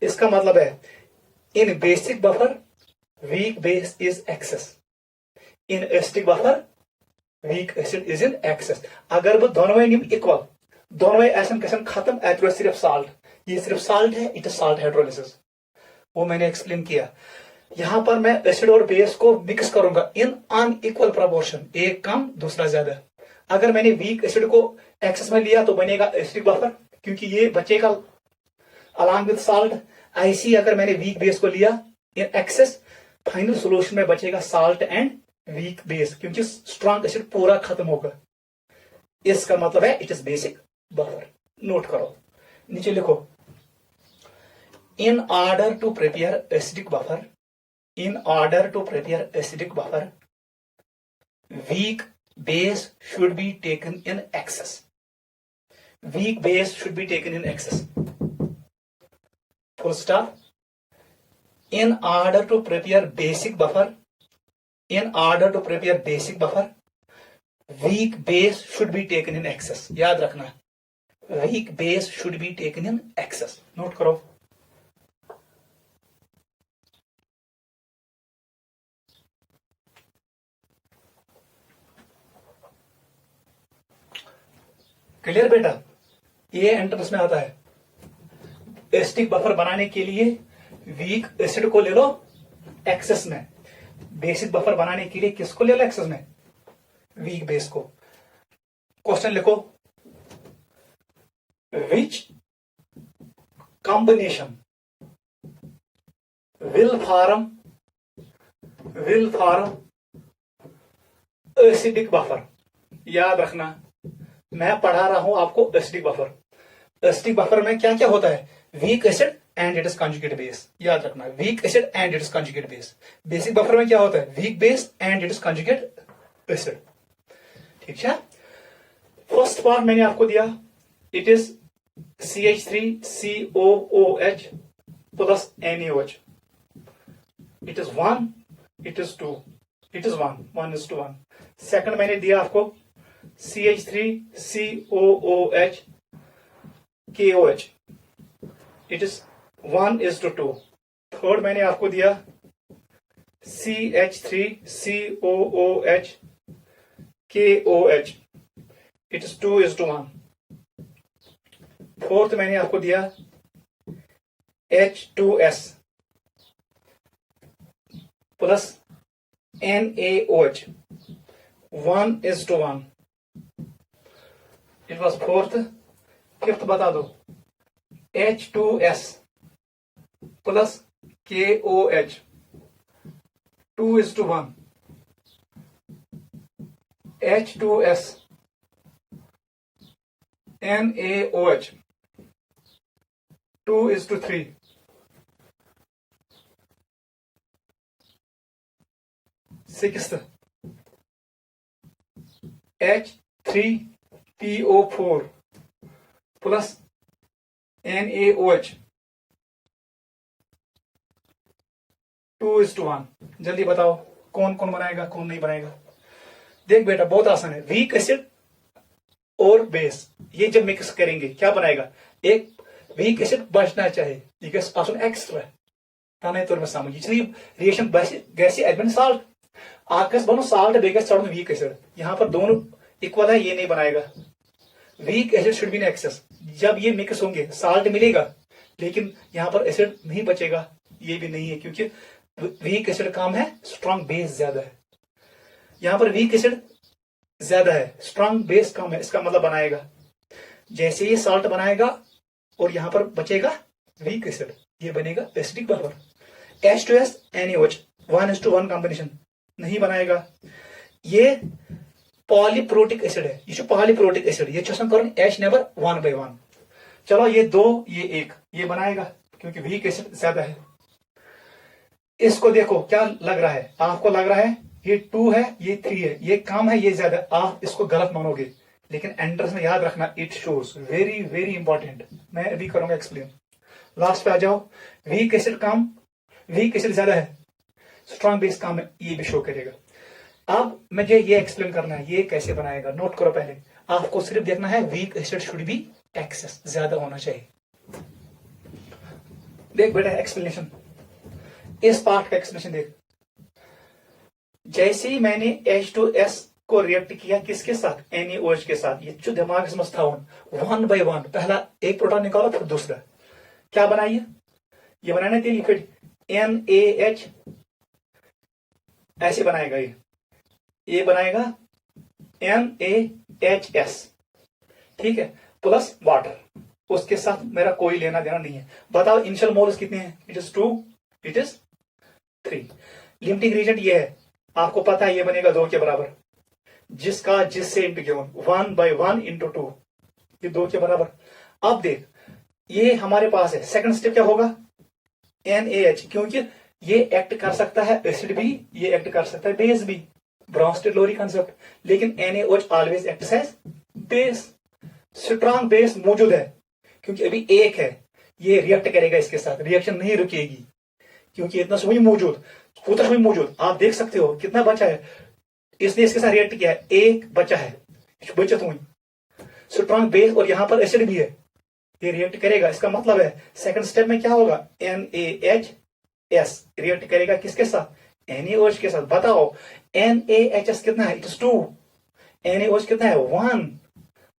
इसका मतलब है in basic buffer weak base is excess, in acidic buffer weak acid is in excess. अगर वो दोनों इक्वल, दोनों ऐसा खत्म, एट सिर्फ साल्ट, ये सिर्फ साल्ट है, इट इज साल्ट हाइड्रोलिसिस, वो मैंने एक्सप्लेन किया। यहां पर मैं एसिड और बेस को मिक्स करूंगा इन अनइक्वल प्रोपोर्शन, एक कम दूसरा ज्यादा। अगर मैंने वीक एसिड को एक्सेस में लिया तो बनेगा एसिडिक बफर, क्योंकि ये बचेगा अलॉन्ग विद साल्ट। ऐसी अगर मैंने वीक बेस को लिया इन एक्सेस, फाइनल सॉल्यूशन में बचेगा साल्ट एंड वीक बेस, क्योंकि स्ट्रॉन्ग एसिड पूरा खत्म होगा। इसका मतलब है it is basic buffer. Note करो, नीचे लिखो, in order to prepare acidic buffer, in order to prepare acidic buffer, weak base should be taken in excess. Weak base should be taken in excess. Full stop. In order to prepare basic buffer, in order to prepare basic buffer, weak base should be taken in excess. याद रखना, weak base should be taken in excess. Note करो। क्लियर बेटा? ये एंट्रेंस में आता है। एसिडिक बफर बनाने के लिए वीक एसिड को ले लो एक्सेस में, बेसिक बफर बनाने के लिए किसको ले लो एक्सेस में? वीक बेस को। क्वेश्चन लिखो, which combination will form acidic buffer. याद रखना, मैं पढ़ा रहा हूं आपको एसिडिक बफर। एसिडिक बफर में क्या क्या होता है? Weak acid and it is conjugate base. याद रखना, week acid and it is conjugate base. Basic buffer में क्या होता है? Weak base and it is conjugate acid. ठीक है? फर्स्ट पार्ट मैंने आपको दिया, it is CH3COOH plus NaOH। It is 1, it is 2, it is 1:1। Second मैंने दिया आपको CH3COOH KOH, it is 1:2। Third मैंने आपको दिया CH3COOH KOH, it is 2:1। Fourth मैंने आपको दिया H2S plus NaOH, 1:1। It was fourth. Fifth बता दो, H2S plus KOH, 2:1। H2S NaOH, 2:3। Sixth, H3PO4 plus NaOH, 2:1। जल्दी बताओ कौन कौन बनाएगा, कौन नहीं बनाएगा? देख बेटा, बहुत आसान है। वीक एसिड और बेस ये जब मिक्स करेंगे क्या बनाएगा? एक वीक एसिड बचना चाहिए, यह गैस आसन एक्स्ट्रा ताने तौर में सामने रिएक्शन गैसी एडमिन साल्ट आकस बनो साल्ट बेगस चढ़ वीक एसिड। यहां पर दोनों इक्वल है, ये नहीं बनाएगा। Week acid should be in access. जब ये मिक्स होंगे साल्ट मिलेगा, लेकिन यहां पर एसिड नहीं बचेगा, ये भी नहीं है, क्योंकि वीक एसिड कम है, स्ट्रॉन्ग बेस ज्यादा है। यहां पर वीक एसिड ज्यादा है, स्ट्रॉन्ग बेस कम है, इसका मतलब बनाएगा जैसे ये सॉल्ट बनाएगा और यहां पर बचेगा वीक एसिड, ये बनेगा acidic buffer. H2S NaOH 1:1 combination नहीं बनाएगा। ये पॉलीप्रोटिक एसिड है, ये पॉलीप्रोटिक एसिड, ये कर H नेबर 1/1। चलो ये 2 ये 1 ये बनाएगा क्योंकि वीक एसिड ज्यादा है। इसको देखो क्या लग रहा है, आपको लग रहा है ये 2 है ये 3 है, ये कम है ये ज्यादा, आप इसको गलत मानोगे, लेकिन एंट्रेंस में याद रखना it shows, very very important. मैं अभी करूंगा एक्सप्लेन। लास्ट पे आ जाओ, वीक एसिड कम, वीक एसिड ज्यादा है, स्ट्रॉन्ग बेस कम है, ये भी शो करेगा। अब मुझे ये एक्सप्लेन करना है ये कैसे बनाएगा। नोट करो, पहले आपको सिर्फ देखना है weak acid should be excess, ज्यादा होना चाहिए। देख बेटा एक्सप्लेनेशन, इस पार्ट का एक्सप्लेनेशन देख। जैसे ही मैंने H2S को रिएक्ट किया किसके साथ, NaOH के साथ, ये जो दिमाग में था 1/1, पहला एक प्रोटॉन निकालो फिर दूसरा, क्या बनाइए, ये बनाना है लिक्विड NaH, ऐसे बनाएगा ये बनाएगा NaHS, ठीक है, प्लस वाटर, उसके साथ मेरा कोई लेना देना नहीं है। बताओ इनिशियल मोल्स कितने हैं, it is 2, it is 3। Limiting reagent ये है, आपको पता है ये बनेगा 2 के बराबर, जिसका जिससे इंटू गिवन 1/1 इंटू 2, ये 2 के बराबर। अब देख ये हमारे पास है, सेकंड स्टेप क्या होगा, NaH, क्योंकि ये एक्ट कर सकता है एसिड भी, ये एक्ट कर सकता है बेस भी, ब्राउनस्टेड-लोरी कंसेप्ट, लेकिन NaOH always acts as base. Strong base मौजूद है क्योंकि अभी एक है, ये रिएक्ट करेगा इसके साथ, रिएक्शन नहीं रुकेगी क्योंकि इतना सुई मौजूद, उतना सुई मौजूद, आप देख सकते हो कितना बचा है, इसने इसके साथ रिएक्ट किया है, एक बचा है, बचत हुई स्ट्रॉन्ग बेस, और यहां पर एसिड भी है, ये रिएक्ट करेगा। इसका मतलब है सेकंड स्टेप में क्या होगा, NaHS रिएक्ट करेगा किसके साथ, NaOH के साथ। बताओ NaHS कितना है, इट इज 2, NaOH कितना है 1।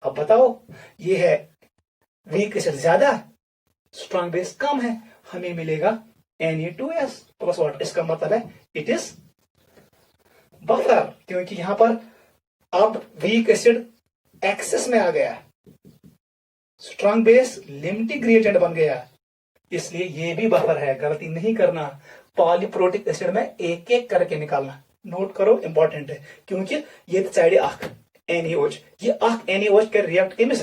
अब बताओ ये है वीक एसिड ज्यादा, स्ट्रॉन्ग बेस कम है, हमें मिलेगा Na2S प्लस वाट, इसका मतलब है इट इज बफर, क्योंकि यहां पर अब वीक एसिड एक्सेस में आ गया, स्ट्रॉन्ग बेस लिमिटिंग रिएजेंट बन गया, इसलिए ये भी बफर है। गलती नहीं करना, पॉलीप्रोटिक एसिड में एक एक करके निकालना, नोट करो इंपॉर्टेंट है, क्योंकि ये साइड अख NaOH, ये अख NaOH के रिएक्ट कमिस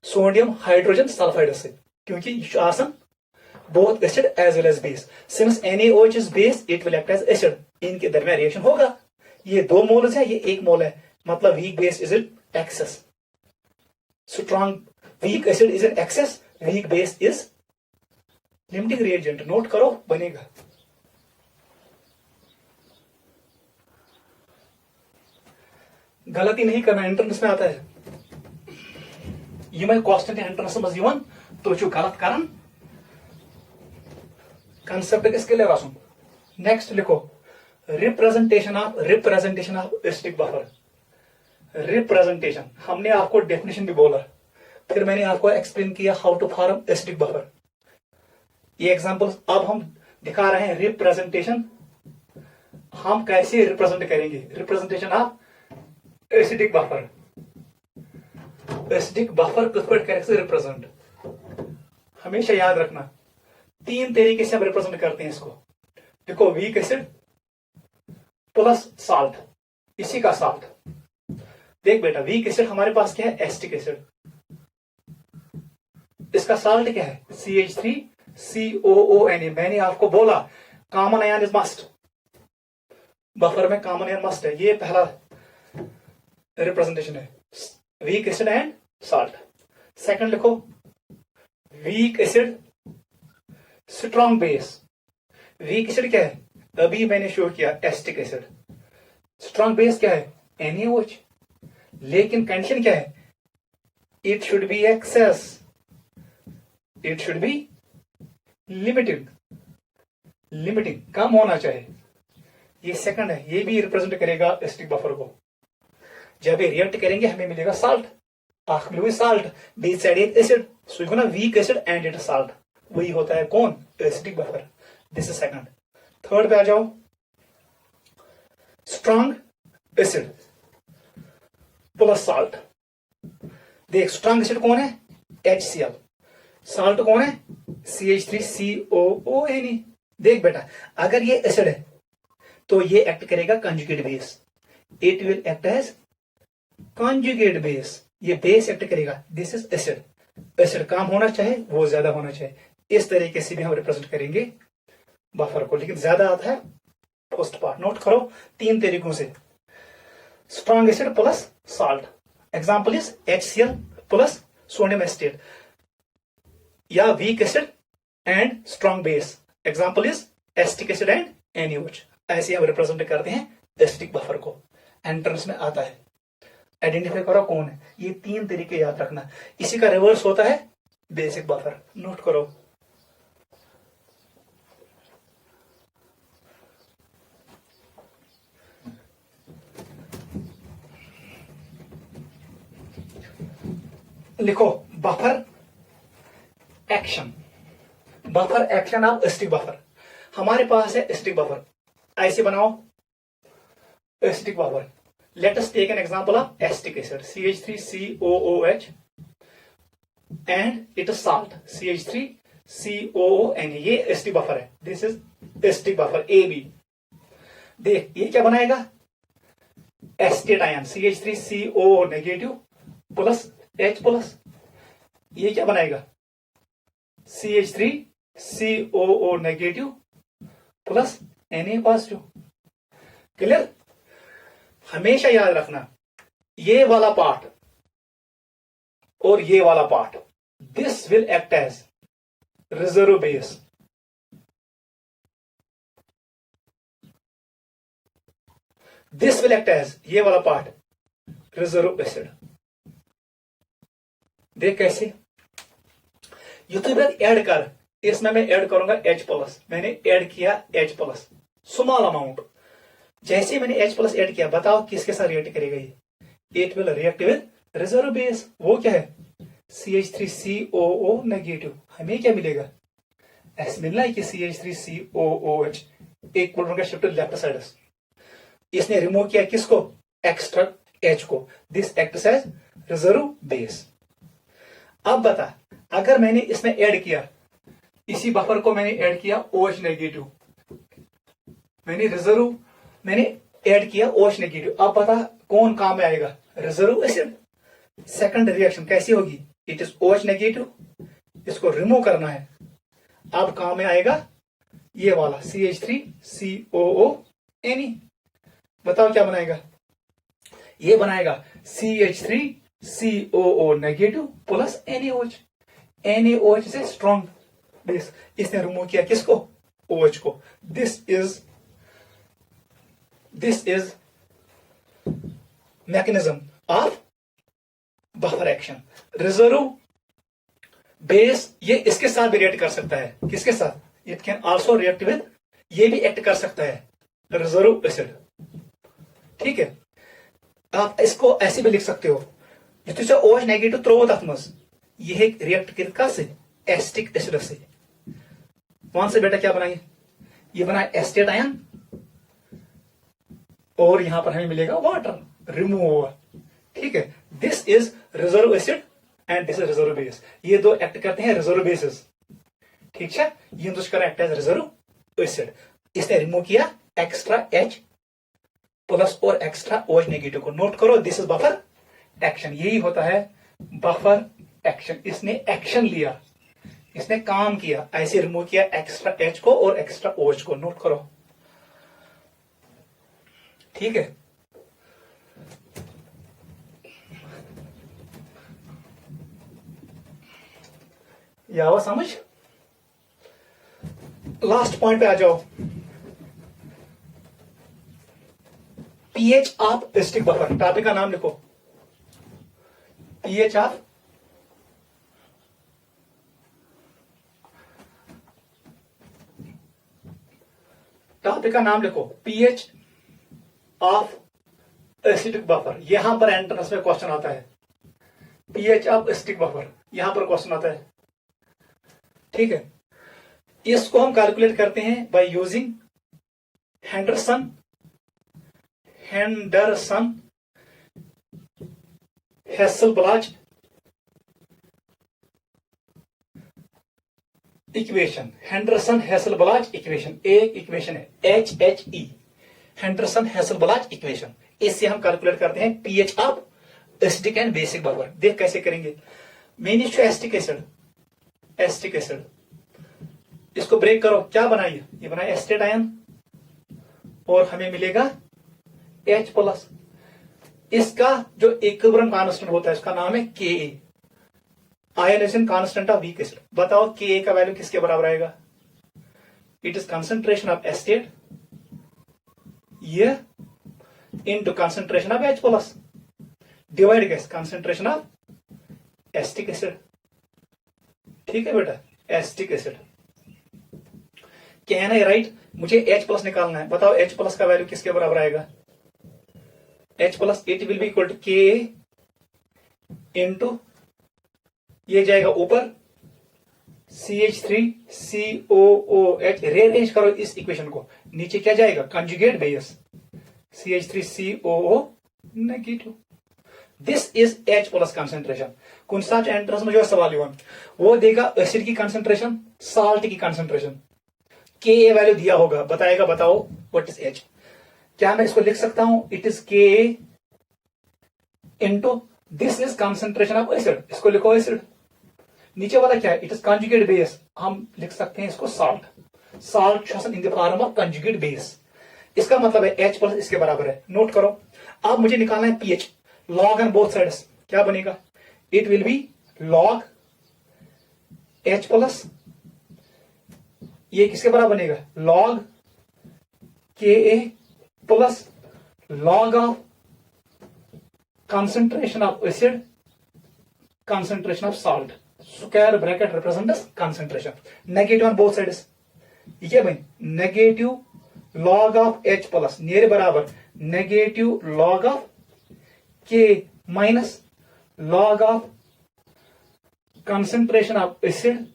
सोडियम हाइड्रोजन सल्फाइड से, क्योंकि ये आसन both acid as well as base. Since NaOH is base, it will act as acid. इनके दरमियान रिएक्शन होगा। ये 2 मोल्स है, ये 1 मोल है, मतलब week base is in excess, strong week acid is in access, week base is limiting reagent. Note करो, बनेगा। गलती नहीं करना, एंट्रेंस में आता है ये, मैं क्वेश्चन एंट्रेंस मज यवन तो गलत करन कंसेप्ट किसके लिए रासुन। नेक्स्ट लिखो, representation of acidic buffer. Representation, हमने आपको डेफिनेशन भी बोला, फिर मैंने आपको एक्सप्लेन किया how to form acidic buffer. ये एग्जांपल अब हम दिखा रहे हैं रिप्रेजेंटेशन, हम कैसे रिप्रेजेंट करेंगे, representation of acidic buffer. Acidic buffer किस पर कैसे रिप्रेजेंट, हमेशा याद रखना 3 तरीके से हम रिप्रेजेंट करते हैं इसको। देखो वीक एसिड प्लस साल्ट, इसी का साल्ट। देख बेटा वीक एसिड हमारे पास क्या है, एसिटिक एसिड, इसका साल्ट क्या है CH3COONA। मैंने आपको बोला common ion is must, buffer में कॉमन आयन मस्ट है, ये पहला रिप्रेजेंटेशन है, weak acid and salt. Second लिखो, weak acid strong base. Weak acid क्या है, अभी मैंने शो किया एसिटिक एसिड। स्ट्रॉन्ग बेस क्या है, NaOH, लेकिन कंडीशन क्या है, it should be excess, it should be limiting, limiting कम होना चाहिए। ये सेकंड है, ये भी रिप्रेजेंट करेगा एसिटिक बफर को। जब ये रिएक्ट करेंगे हमें मिलेगा साल्ट, आखिर में साल्ट, बीच साइड एक एसिड, सो ना week acid and it salt, वही होता है कौन, acetic buffer. This is second. Third पे आ जाओ, स्ट्रॉन्ग एसिड प्लस साल्ट। देख स्ट्रॉन्ग एसिड कौन है, HCl, साल्ट कौन है, CH3COONe। देख बेटा अगर ये एसिड है तो ये एक्ट करेगा conjugate base, it will act as conjugate base, ये बेस एक्ट करेगा। दिस इज एसिड, एसिड कम होना चाहिए, वो ज्यादा होना चाहिए। इस तरीके से भी हम रिप्रेजेंट करेंगे बफर को, लेकिन ज्यादा आता है फर्स्ट पार्ट। नोट करो 3 तरीकों से, strong acid plus salt. Example is HCl plus sodium acetate, या weak acid and strong base. Example is acetic acid and NaOH। ऐसे हम रिप्रेजेंट करते हैं एसिडिक बफर को, एंट्रेंस में आता है। आइडेंटिफाई करो कौन है, ये 3 तरीके याद रखना। इसी का रिवर्स होता है बेसिक बफर। नोट करो, लिखो buffer action, buffer action of acidic buffer. हमारे पास है एसिडिक बफर, ऐसे बनाओ acidic buffer. Let us take an example of acetic acid CH3COOH and it is salt CH3COONe। ये एसिडिक बफर है, this is acidic buffer AB। देख ये क्या बनाएगा, acetate ion CH3COO negative plus H plus. ये क्या बनाएगा, CH3COO negative plus Na positive. Clear. हमेशा याद रखना ये वाला पार्ट और ये वाला part, this will act as reserve base, this will act as, ये वाला पार्ट रिजर्व एसिड। देख कैसे, युद्ध ऐड कर, इसमें मैं ऐड करूंगा H प्लस। मैंने ऐड किया H प्लस स्मॉल अमाउंट। जैसे मैंने H प्लस ऐड किया, बताओ किसके साथ रिएक्ट करेगा ये, it will react with reserve base. वो क्या है, CH3COO नेगेटिव। हमें क्या मिलेगा, ऐसे मिलना है कि CH3COOH इक्वल होगा शिफ्ट लेफ्ट साइड। इसने रिमूव किया किसको, एक्स्ट्रा H को, this acts as reserve base. अब बता, अगर मैंने इसमें ऐड किया, इसी बफर को मैंने ऐड किया OH नेगेटिव, मैंने ऐड किया OH नेगेटिव। अब बता कौन काम में आएगा, रिजर्व एसिड। सेकंड रिएक्शन कैसी होगी, इट इज OH नेगेटिव, इसको रिमूव करना है। अब काम में आएगा ये वाला CH3COONe। बताओ क्या बनाएगा, ये बनाएगा CH3COO negative plus NaOH। NaOH से स्ट्रॉन्ग बेस, इसने रिमूव किया किसको, OH को। This is mechanism of buffer action. Reserve base ये इसके साथ भी रिएक्ट कर सकता है, किसके साथ, it can also react with, ये भी एक्ट कर सकता है रिजर्व एसिड। ठीक है, आप इसको ऐसे भी लिख सकते हो, OH नेगेटिव त्रो तथ मज, यह रिएक्ट कर से एसिटिक एसिड से। वहां से बेटा क्या बनाए, ये बनाए एसिटेट आयन, और यहां पर हमें मिलेगा वाटर, रिमूव हुआ। ठीक है, this is reserve acid and this is reserve base. ये दो एक्ट करते हैं रिजर्व बेसिस। ठीक है, ये दुष्कर एक्ट एज रिजर्व एसिड। इसने रिमूव किया एक्स्ट्रा H प्लस और एक्स्ट्रा OH नेगेटिव को। नोट करो, दिस इज बफर एक्शन। यही होता है बफर एक्शन। इसने एक्शन लिया, इसने काम किया, ऐसे रिमूव किया एक्स्ट्रा H को और एक्स्ट्रा OH को। नोट करो, ठीक है। या वो समझ। लास्ट पॉइंट पे आ जाओ, pH of acetic buffer. Topic का नाम लिखो, पीएच ऑफ टॉपिक का नाम लिखो, पीएच ऑफ एसिटिक बफर। यहां पर एंट्रेंस में क्वेश्चन आता है, पीएच ऑफ एसिटिक बफर, यहां पर क्वेश्चन आता है। ठीक है, इसको हम कैलकुलेट करते हैं by using Henderson Hasselbalch equation. Henderson Hasselbalch equation एक इक्वेशन है, HHE, हेंडरसन हेसलबलाच इक्वेशन। इससे हम कैलकुलेट करते हैं pH of acidic and basic buffer. देख कैसे करेंगे। मेन टू एस्टिक एसिड, इसको ब्रेक करो, क्या बनाइए, ये बनाए एस्टेट आयन और हमें मिलेगा H+। इसका जो इक्विलिब्रियम कांस्टेंट होता है इसका नाम है Ka, ionization constant of weak acid. बताओ Ka का वैल्यू किसके बराबर आएगा? It is concentration of acetate ये into concentration of H+ divide gas concentration of acetic acid. ठीक है बेटा, acetic acid. Can I write? मुझे H+ निकालना है। बताओ H+ का वैल्यू किसके बराबर आएगा? H+ it will be equal to Ka into ये जाएगा ऊपर CH3COOH। रीअरेंज करो इस इक्वेशन को, नीचे क्या जाएगा? Conjugate base CH3COO negative. This is H+ concentration. कुछ एंट्रेंस में जो सवाल हुआ वो देगा एसिड की कंसेंट्रेशन, साल्ट की कंसेंट्रेशन, Ka वैल्यू दिया होगा, बताएगा बताओ व्हाट इज H। क्या मैं इसको लिख सकता हूं? It is Ka into this is concentration of acid. इसको लिखो एसिड। नीचे वाला क्या है? It is conjugate base. हम लिख सकते हैं इसको salt. Salt in the form of conjugate base. इसका मतलब है H+ इसके बराबर है। नोट करो। अब मुझे निकालना है pH, log on both sides. क्या बनेगा? It will be log H+, ये किसके बराबर बनेगा? Log Ka plus log of concentration of acid, concentration of salt, square bracket represents concentration. Negative on both sides. ये भाई negative log of H+ near बराबर negative log of K minus log of concentration of acid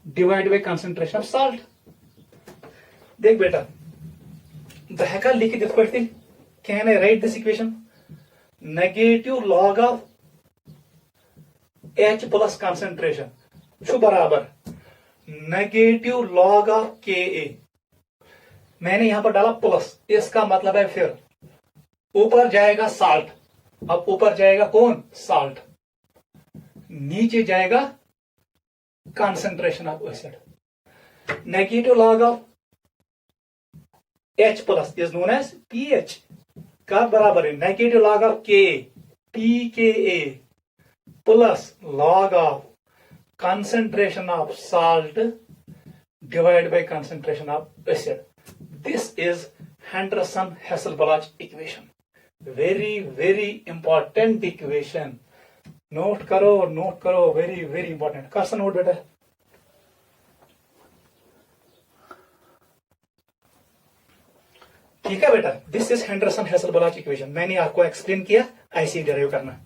divide by concentration of salt. देख बेटा, दहका लिख दिख पड़ती। Can I right this equation? Negative log of H+ concentration शु बराबर नेगेटिव लॉग ऑफ Ka। मैंने यहां पर डाला प्लस, इसका मतलब है फिर ऊपर जाएगा साल्ट। अब ऊपर जाएगा कौन? साल्ट। नीचे जाएगा concentration of acid. Negative log of H+ is known as pH। का बराबर है negative log of Ka, pKa plus log of concentration of salt divided by concentration of acid. This is Henderson-Hasselbalch equation. Very, very important equation. Note करो, very, very important. कर सा नोट बेटा। ठीक है बेटा, दिस इज Henderson-Hasselbalch इक्वेशन। मैंने आपको एक्सप्लेन किया, ऐसे ही डेराइव करना।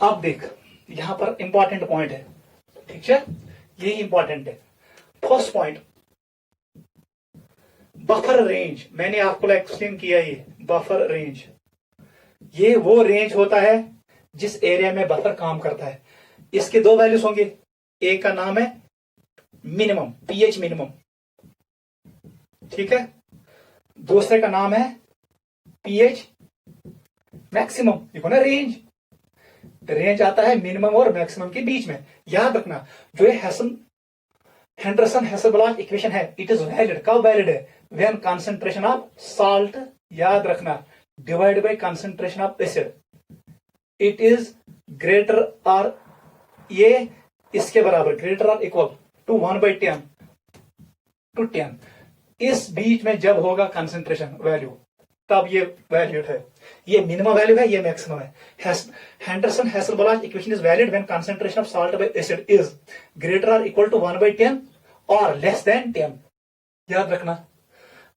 अब देख, यहां पर इंपॉर्टेंट पॉइंट है। ठीक है, यही इंपॉर्टेंट है। First point, buffer range. मैंने आपको एक्सप्लेन किया ये बफर रेंज। ये वो रेंज होता है जिस एरिया में बफर काम करता है। इसके दो वैल्यूज होंगे। एक का नाम है मिनिमम, pH मिनिमम, ठीक है। दूसरे का नाम है pH मैक्सिमम। देखो ना, रेंज आता है मिनिमम और मैक्सिमम के बीच में। याद रखना, जो ये हेंडरसन-Hasselbalch इक्वेशन है, इट इज वैलिड। कब वैलिड है? व्हेन कंसंट्रेशन ऑफ साल्ट, याद रखना, divide by concentration of acid, it is greater और ये इसके बराबर, ग्रेटर और इक्वल टू 1/10 टू 10। इस बीच में जब होगा कंसंट्रेशन वैल्यू, तब ये वैलिड है। ये मिनिमम वैल्यू है, ये मैक्सिमम है। Henderson-Hasselbalch equation is valid when concentration of salt bye acid is greater और इक्वल टू 1/10 और लेस देन 10। याद रखना।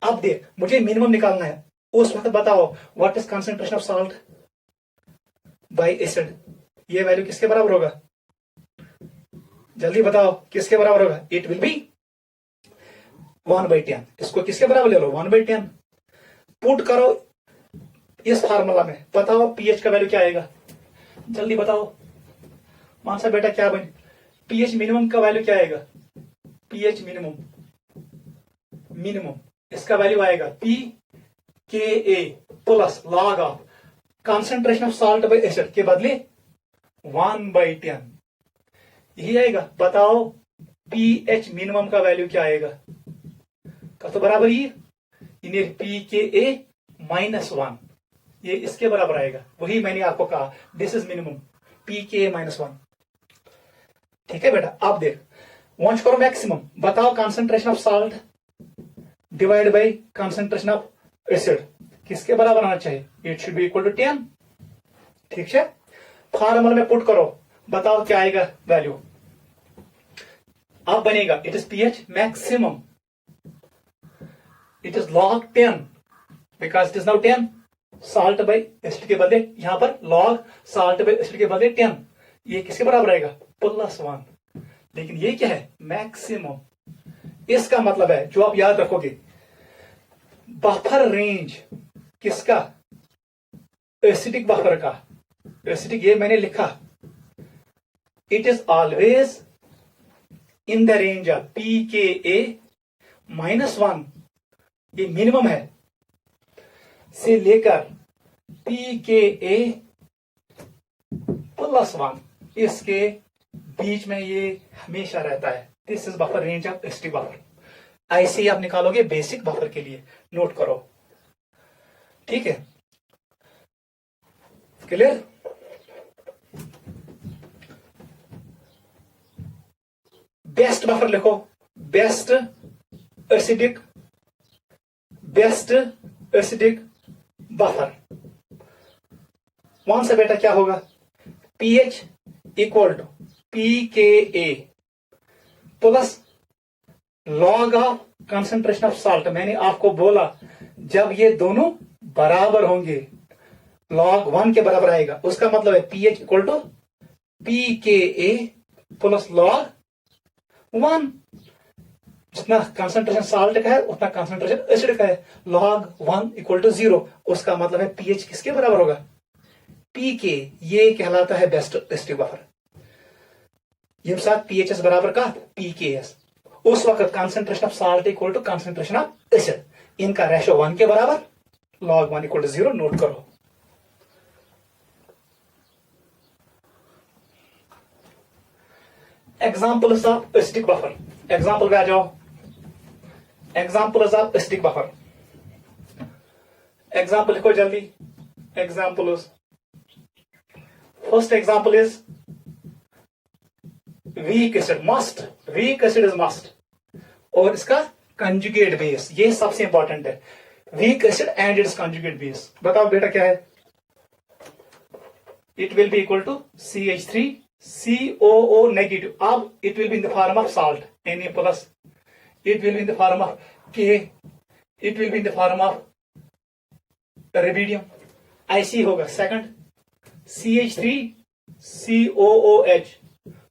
अब देख, मुझे मिनिमम निकालना है। उस वक्त बताओ what is concentration of salt bye acid. ये वैल्यू किसके बराबर होगा? जल्दी बताओ किसके बराबर होगा? It will B 1/10। इसको किसके बराबर ले लो? 1/10। पुट करो इस फार्मूला में, बताओ पीएच का वैल्यू क्या आएगा? जल्दी बताओ मानसा बेटा, क्या बने? पीएच मिनिमम का वैल्यू क्या आएगा? पीएच मिनिमम, इसका वैल्यू आएगा p K a plus log of concentration of salt by acid के बदले 1/10, यही आएगा। बताओ पीएच मिनिमम का वैल्यू क्या आएगा? का तो बराबर ही इन्हें पी के ए -1, ये इसके बराबर आएगा। वही मैंने आपको कहा, this is minimum, P K ए -1। ठीक है बेटा, अब देख वॉच करो मैक्सिमम। बताओ concentration of salt divide by concentration of acid किसके बराबर आना चाहिए? It should be equal to 10। ठीक है, फार्मूला में पुट करो, बताओ क्या आएगा वैल्यू? अब बनेगा it is pH maximum, it is log 10 because it is now 10 salt by acid के बदले, यहां पर log सॉल्ट बाई एसिड के बदले 10, ये किसके बराबर आएगा? +1। लेकिन ये क्या है? मैक्सिमम। इसका मतलब है, जो आप याद रखोगे, बफर रेंज किसका? एसिडिक बफर का। एसिडिक ये मैंने लिखा, it is always in the range of P K ए -1, ये मिनिमम है, से लेकर पी के ए +1, इसके बीच में ये हमेशा रहता है। This is buffer range of acidic buffer. ऐसे ही आप निकालोगे बेसिक बफर के लिए, नोट करो। ठीक है, क्लियर? बेस्ट बफर लिखो, बेस्ट एसिडिक बफर। वहां से बेटा क्या होगा? PH equal to p K a plus log of concentration of salt. मैंने आपको बोला जब ये दोनों बराबर होंगे, log 1 के बराबर आएगा, उसका मतलब है pH equal to p K a plus log 1। जितना कंसंट्रेशन सॉल्ट का है उतना कंसंट्रेशन एसिड का है, log 1 इक्वल टू 0, उसका मतलब है पीएच किसके बराबर होगा? पी के। ये कहलाता है बेस्ट एसिडिक बफर। ये साथ पीएचएस बराबर का पीकेएस। उस वक्त concentration of salt equal to concentration of acid, इनका रेशो 1 के बराबर, log 1 इक्वल टू 0, नोट करो। Examples of acidic buffer, example पे आ जाओ। Examples of acidic buffer, example लिखो जल्दी। Examples, first example is weak acid, must, weak acid is must, और इसका कंजुगेट बेस, ये सबसे इंपॉर्टेंट है। Weak acid and its conjugate base. बताओ बेटा क्या है? It will be equal to CH3 COO negative. अब it will be in the form of salt Na plus, it will be in the form of K, it will be in the form of rubidium. ऐसे ही होगा। Second CH3 COOH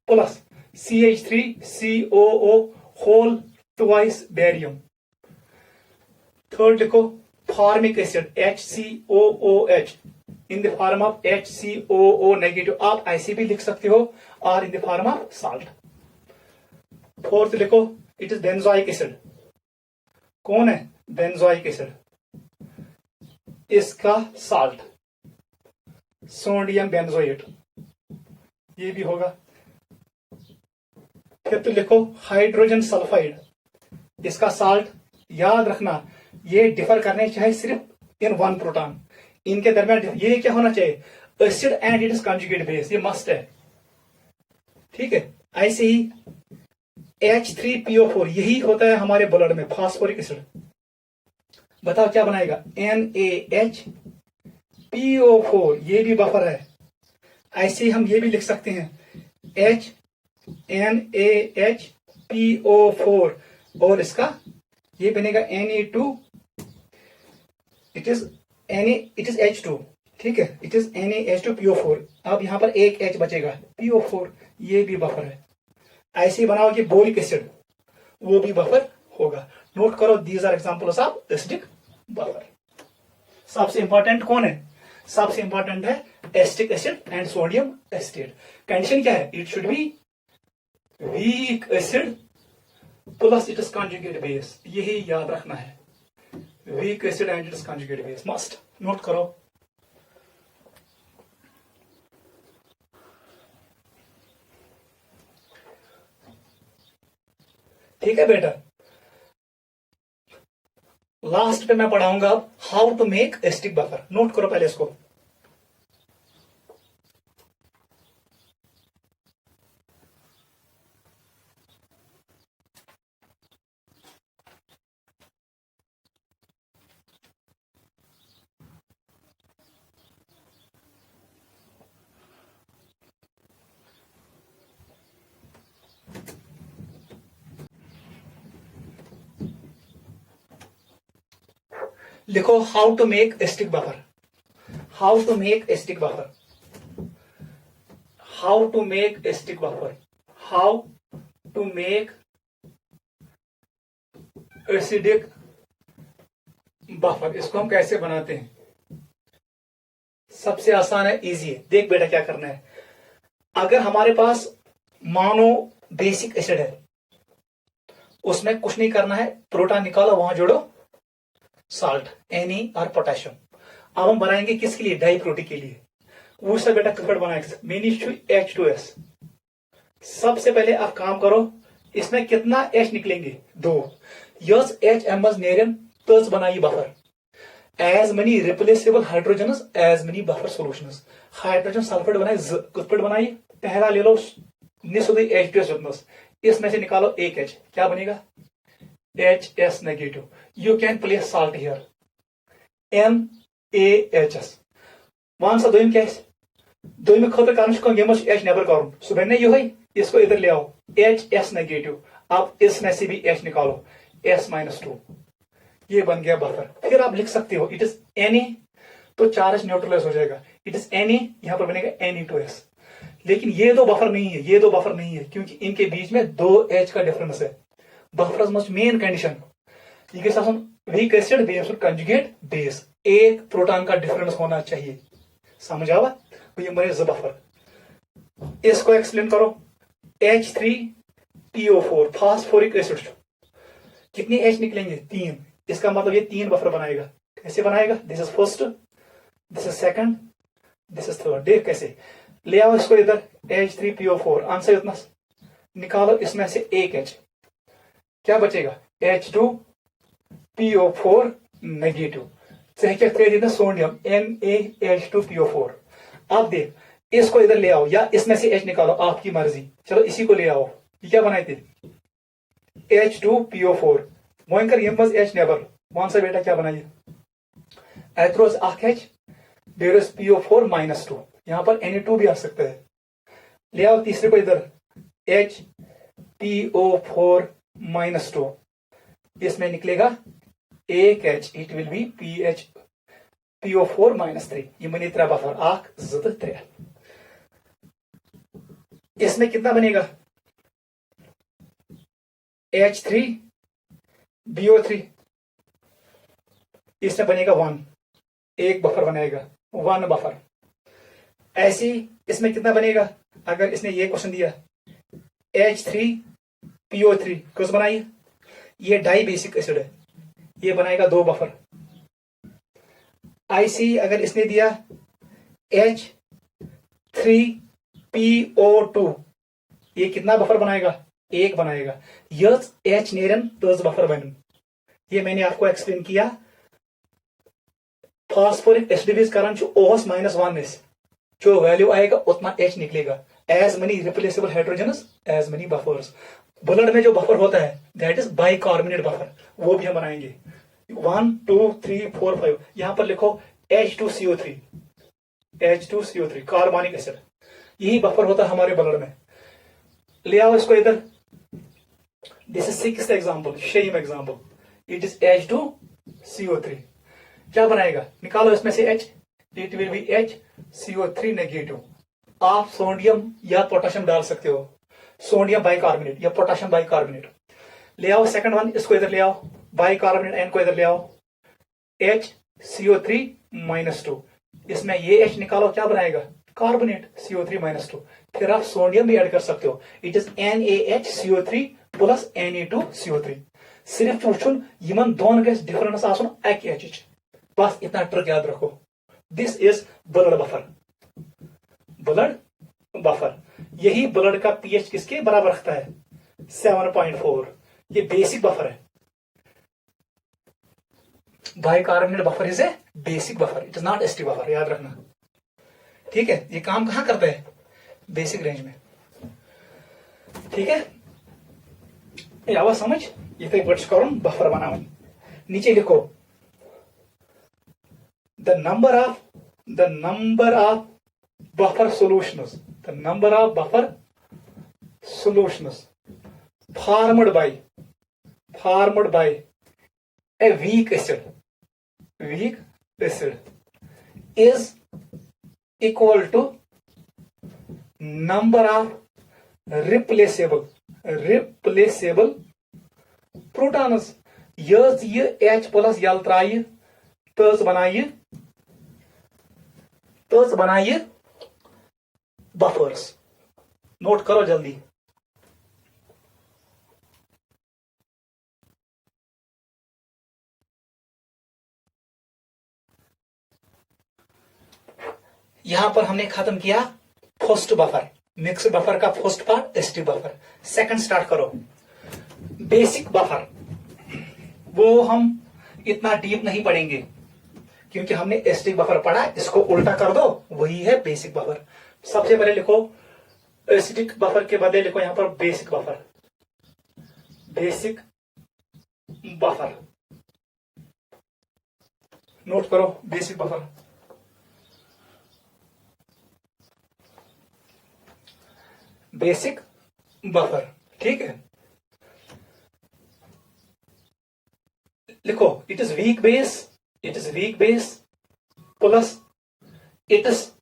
plus CH3 COO whole twice barium. Third लिखो formic acid HCOOH in the form of HCOO negative. आप ऐसे भी लिख सकते हो, और in the form of salt. Fourth लिखो इट इज बेंजोइक एसिड। कौन है? बेंजोइक एसिड, इसका सॉल्ट सोडियम बेंजोएट, ये भी होगा। फिफ्थ लिखो हाइड्रोजन सल्फाइड, इसका सॉल्ट याद रखना ये डिफर करने चाहिए सिर्फ इन 1 प्रोटॉन, इनके दरमियान ये क्या होना चाहिए? Acid and it is conjugate base, ये मस्ट है। ठीक है, ऐसे ही H3PO4 यही होता है हमारे ब्लड में, फास्फोरिक एसिड। बताओ क्या बनाएगा? NaHPO4, ये भी बफर है। ऐसे ही हम ये भी लिख सकते हैं NaHPO4, और इसका ये बनेगा Na2, इट इज H2। ठीक है, इट इज NaH2PO4। अब यहां पर एक H बचेगा, PO4, ये भी बफर है। ऐसे ही बनाओ कि बोरिक एसिड, वो भी बफर होगा। नोट करो, these are examples of acidic buffer. सबसे इंपॉर्टेंट कौन है? सबसे इंपॉर्टेंट है acetic acid and sodium acetate. Condition क्या है? It should be weak acid plus its conjugate base, यही याद रखना है। Weak acid and its conjugate base must. Note करो। ठीक है बेटा, लास्ट पे मैं पढ़ाऊंगा how to make acetic buffer. Note करो पहले इसको। लिखो how to make acetic buffer. How to make acetic buffer. How to make acetic buffer. How to make acidic buffer. इसको हम कैसे बनाते हैं? सबसे आसान है, इजी है। देख बेटा क्या करना है। अगर हमारे पास मानो बेसिक एसिड है, उसमें कुछ नहीं करना है, प्रोटॉन निकालो, वहां जोड़ो साल्ट एनी और पोटेशियम। अब हम बनाएंगे किसके लिए? डाइप्रोटी के लिए। वो सब बेटा ककड़ बनाएंगे, H2S। सबसे पहले आप काम करो, इसमें कितना H निकलेंगे? 2। यस H एमस नेरियम तज बनाइए buffer. As many replaceable hydrogens as many buffer solutions. Hydrogen sulphate बनाए, कुछ बनाइए। पहला ले लो निसुदी H2S, इसमें से निकालो एक H, क्या बनेगा? HS negative. You can place salt here. NaHS। One सा दोम क्या? दोम खतर कर H नेबर कर, सह बन ये, इसको इधर ले आओ HS नेगेटिव। अब इसमें से भी H निकालो, S-2, ये बन गया बफर। फिर आप लिख सकते हो इट इज Na, तो चार्ज न्यूट्रलाइज हो जाएगा। इट इज Na, यहां पर बनेगा Na2S। लेकिन ये दो बफर नहीं है, ये दो बफर नहीं है, क्योंकि इनके बीच में 2 H का डिफरेंस है। Buffer must main condition weak acid base और कंजुगेट बेस, एक प्रोटॉन का डिफरेंस होना चाहिए। समझ आवा? तो ये मरे बफर। इसको एक्सप्लेन करो। H3PO4 फास्फोरिक एसिड, कितनी H निकलेंगे? 3। इसका मतलब ये 3 बफर बनाएगा। कैसे बनाएगा? This is first, this is second, this is third. देख कैसे, ले आओ इसको इधर। H3PO4 आंसर इतना निकालो, इसमें से एक H, क्या बचेगा? H2PO4 negative. Sodium NaH2PO4। अब देख, इसको इधर ले आओ या इसमें से H निकालो, आपकी मर्जी। चलो इसी को ले आओ। ये क्या बनाए थे? H2PO4 मोइंकर H neighbour. वन सा बेटा क्या बनाइए? एथरोस H, देयर इज PO4 -2। यहां पर Na2 भी आ सकता है। ले आओ तीसरे को इधर, HPO4 -2। इसमें निकलेगा एक H, it will B PO4 -3। ये बने 3 बफर, 3। इसमें कितना बनेगा? H3BO3, इसमें बनेगा 1, एक बफर बनाएगा, 1 बफर। ऐसी इसमें कितना बनेगा? अगर इसने ये क्वेश्चन दिया H3PO3, कुछ बनाइए, ये डाई बेसिक एसिड है, ये बनाएगा 2 बफर। IC अगर इसने दिया H3PO2, ये कितना बफर बनाएगा? 1 बनाएगा। यस H नेरन तज बफर बन। ये मैंने आपको एक्सप्लेन किया। फास्फोरिक एसिड कारण OH -1 जो वैल्यू आएगा उतना H निकलेगा। As many replaceable hydrogens as many buffers. Blood में जो बफर होता है दैट इज बाइकार्बोनेट बफर, वो भी हम बनाएंगे। 1 2 3 4 5। यहां पर लिखो H2CO3, H2CO3 कार्बनिक एसिड, यही बफर होता है हमारे ब्लड में। ले आओ इसको इधर। This is 6th example, same example. It is H2CO3, क्या बनाएगा? निकालो इसमें से H, it will B HCO3 negative. आप सोडियम या पोटेशियम डाल सकते हो। सोडियम बाइकार्बोनेट या पोटेशियम बाइकार्बोनेट। ले आओ सेकंड वन, इसको इधर ले आओ, बाइकार्बोनेट एन को इधर ले आओ, HCO3-2, इसमें ये H निकालो, क्या बनाएगा? Carbonate, CO3-2। फिर आप सोडियम भी ऐड कर सकते हो, it is NaHCO3 plus Na2CO3। सिर्फ वुचुन यमन दोन गस डिफरेंस आसन अक H, बस इतना ट्रिक याद रखो। This is blood buffer, blood buffer. यही ब्लड का पीएच किसके बराबर रखता है? 7.4। ये बेसिक बफर है। Bicarbonate buffer is a basic buffer, it is not ST buffer, याद रखना। ठीक है, ये काम कहां करता है? बेसिक रेंज में। ठीक है, ये आवाज समझ, ये बट्स करो बफर बनाओ। नीचे लिखो the number of buffer solutions, the number of buffer solutions formed by a weak acid is equal to number of replaceable protons। ये H प्लस यल त्राये तज बनाइए बफर्स। नोट करो जल्दी। यहां पर हमने खत्म किया फर्स्ट बफर, मिक्स बफर का first part ST buffer. Second start करो, बेसिक बफर। वो हम इतना डीप नहीं पढ़ेंगे क्योंकि हमने एसटी बफर पढ़ा, इसको उल्टा कर दो, वही है बेसिक बफर। सबसे पहले लिखो एसिडिक बफर के बदले लिखो यहां पर basic buffer, basic buffer. Note करो बेसिक बफर। बेसिक बफर, ठीक है। लिखो it is weak base plus it is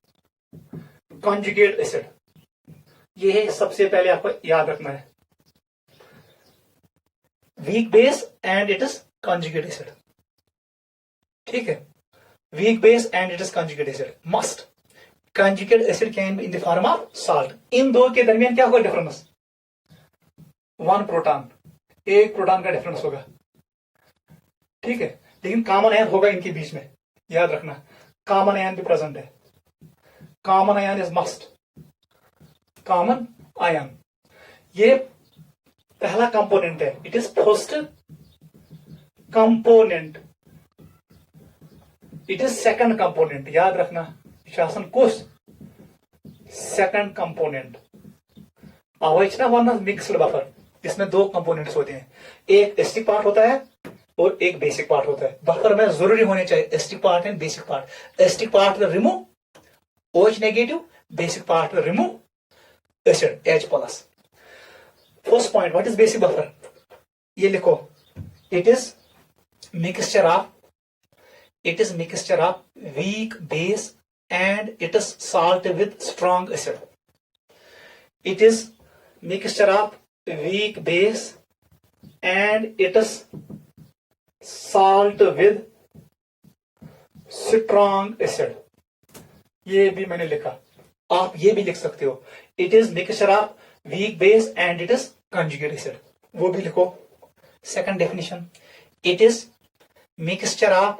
conjugate acid. ये है सबसे पहले आपको याद रखना है, weak base and it is conjugate acid. ठीक है, weak base and it is conjugate acid must. Conjugate acid can be in the form of salt. इन दो के दरमियान क्या होगा डिफरेंस? 1 प्रोटॉन, एक प्रोटॉन का डिफरेंस होगा। ठीक है, लेकिन कॉमन आयन होगा इनके बीच में, याद रखना। कॉमन आयन भी प्रेजेंट है, common ion is must, common ion. ये पहला कंपोनेंट है, it is first component, it is second component, याद रखना। शासन कुछ सेकंड कंपोनेंट। अवैचना वरना मिक्स्ड बफर, इसमें दो कंपोनेंट्स होते हैं, एक एस्टिक पार्ट होता है और एक बेसिक पार्ट होता है। बफर में जरूरी होने चाहिए asterisk part and basic part. Asterisk part will remove OH negative, basic part will remove acid H plus. First point, what is basic buffer? ये लिखो, it is mixture of weak base and it is salt with strong acid. It is mixture of weak base and it is salt with strong acid. ये भी मैंने लिखा, आप ये भी लिख सकते हो, it is mixture of weak base and it is conjugate acid, वो भी लिखो। second definition, it is mixture of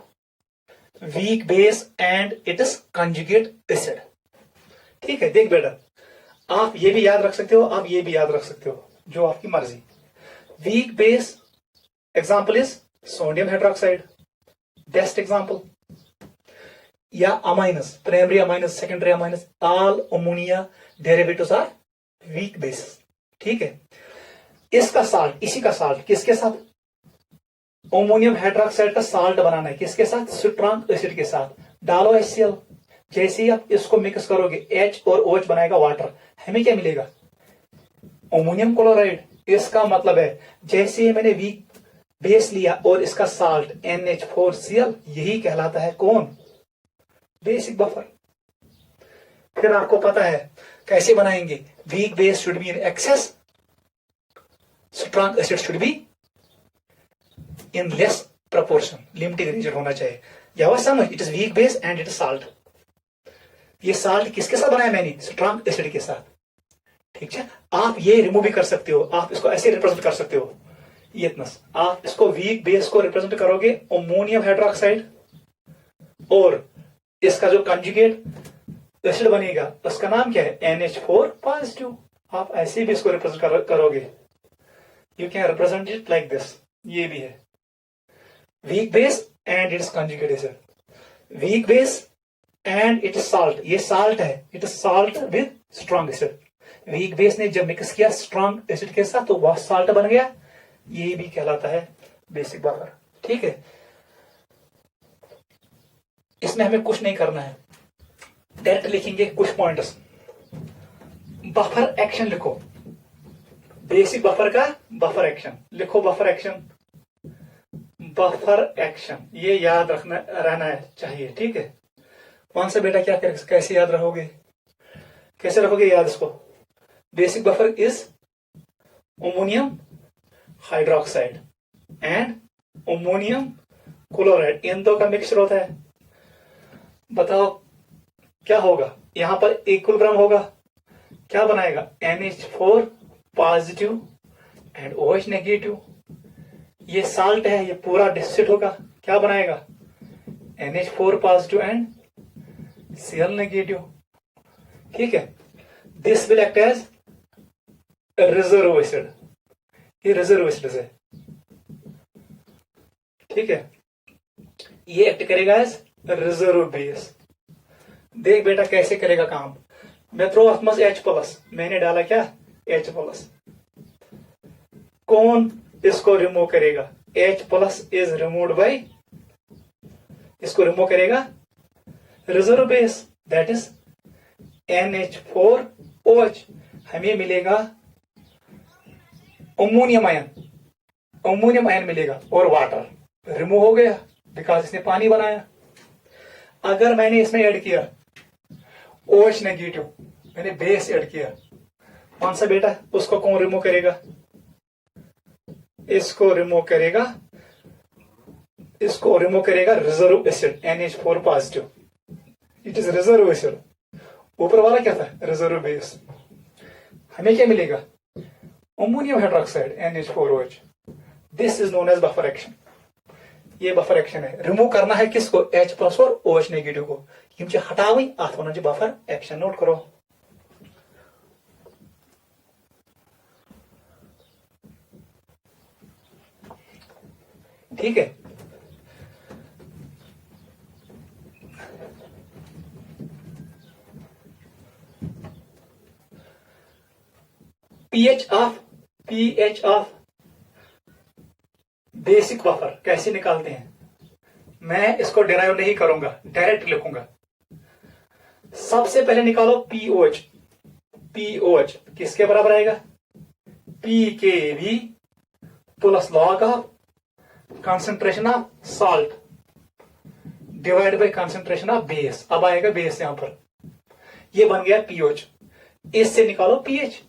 week base and it is conjugate acid. ठीक है, देख बेटा, आप ये भी याद रख सकते हो, आप ये भी याद रख सकते हो, जो आपकी मर्जी। Weak base example is sodium hydroxide, best example. या amines, primary amines, secondary amines, all ammonia derivatives are weak base. ठीक है, इसका साल्ट, इसी का साल्ट किसके साथ? अमोनियम हाइड्रोक्साइड का साल्ट बनाना है, किसके साथ? स्ट्रॉन्ग एसिड के साथ। डालो HCl, जैसे ही आप इसको मिक्स करोगे H और OH बनाएगा वाटर, हमें क्या मिलेगा? Ammonium chloride. इसका मतलब है जैसे ही मैंने वीक बेस लिया और इसका साल्ट NH4Cl, यही कहलाता है कौन? Basic buffer. फिर आपको पता है कैसे बनाएंगे, weak base should be in excess strong acid should be in less proportion, limiting reagent होना चाहिए। या समझ, it is weak base and it is salt. ये साल्ट किसके साथ बनाया मैंने? स्ट्रॉन्ग एसिड के साथ। ठीक है, आप ये रिमूव भी कर सकते हो, आप इसको ऐसे रिप्रेजेंट कर सकते हो। ये इतना आप इसको वीक बेस को रिप्रेजेंट करोगे अमोनियम हाइड्रोक्साइड, और इसका जो कंजुगेट एसिड बनेगा उसका नाम क्या है? NH4 positive. आप ऐसे भी इसको रिप्रेजेंट करोगे, you can represent it like this. ये भी है weak base and its conjugate acid, week base and it is salt. ये साल्ट है, it is salt with strong acid. Weak base ने जब मिक्स किया स्ट्रॉन्ग एसिड के साथ तो वह साल्ट बन गया। ये भी कहलाता है बेसिक बफर। ठीक है, इसमें हमें कुछ नहीं करना है, डायरेक्ट लिखेंगे कुछ पॉइंट्स। बफर एक्शन लिखो, बेसिक बफर का बफर एक्शन लिखो। बफर एक्शन, बफर एक्शन ये याद रखना रहना चाहिए। ठीक है, कौन सा बेटा क्या कैसे याद रखोगे? कैसे रखोगे याद इसको? Basic buffer is ammonium hydroxide and ammonium chloride, इन दो का मिक्सचर होता है। बताओ क्या होगा? यहां पर इक्विलिब्रियम होगा, क्या बनाएगा? NH4 positive and OH negative. ये साल्ट है, ये पूरा डिस्टिलेट होगा, क्या बनाएगा? NH4 positive and Cl negative. ठीक है, this will act as reserve acid, ये रिजर्व एसिड है। ठीक है, ये एक्ट करेगा एज रिजर्व बेस। देख बेटा कैसे करेगा काम। मैं थ्रो ऑफ मस H+, मैंने डाला क्या? H+। कौन इसको रिमूव करेगा? H+ इज रिमूव्ड बाय, इसको रिमूव करेगा reserve base, that is NH4OH। हमें मिलेगा अमोनियम आयन, अमोनियम आयन मिलेगा, और वाटर रिमूव हो गया बिकॉज इसने पानी बनाया। अगर मैंने इसमें ऐड किया OH नेगेटिव, मैंने बेस ऐड किया, कौन सा बेटा? उसको कौन रिमूव करेगा? इसको रिमूव करेगा, इसको रिमूव करेगा reserve acid NH4 positive. It is reserve acid. ऊपर वाला क्या था? Reserve base. हमें क्या मिलेगा? Ammonium hydroxide NH4OH। This is known as buffer action. ये बफर एक्शन है। रिमूव करना है किसको? H+ और OH नेगेटिव को। यम हटावी अत वन बफर एक्शन। नोट करो। ठीक है, pH ऑफ बेसिक बफर कैसे निकालते हैं? मैं इसको डिराइव नहीं करूंगा, डायरेक्ट लिखूंगा। सबसे पहले निकालो POH। POH किसके बराबर आएगा? pKb plus log of concentration of salt divide by concentration of base. अब आएगा बेस यहां पर, ये बन गया POH। इससे निकालो pH।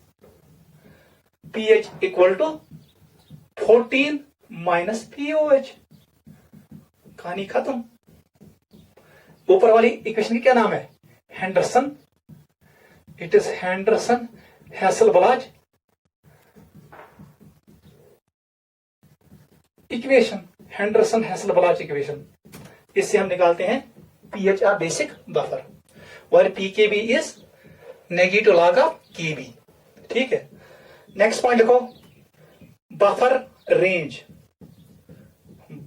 pH equal to 14 minus POH। कहानी खत्म। ऊपर वाली इक्वेशन की क्या नाम है? Henderson. It is Henderson Hasselbalch equation, Henderson Hasselbalch equation. इससे हम निकालते हैं pH ऑफ बेसिक बफर, और pKb is negative log of Kb। ठीक है, नेक्स्ट पॉइंट लिखो, buffer range.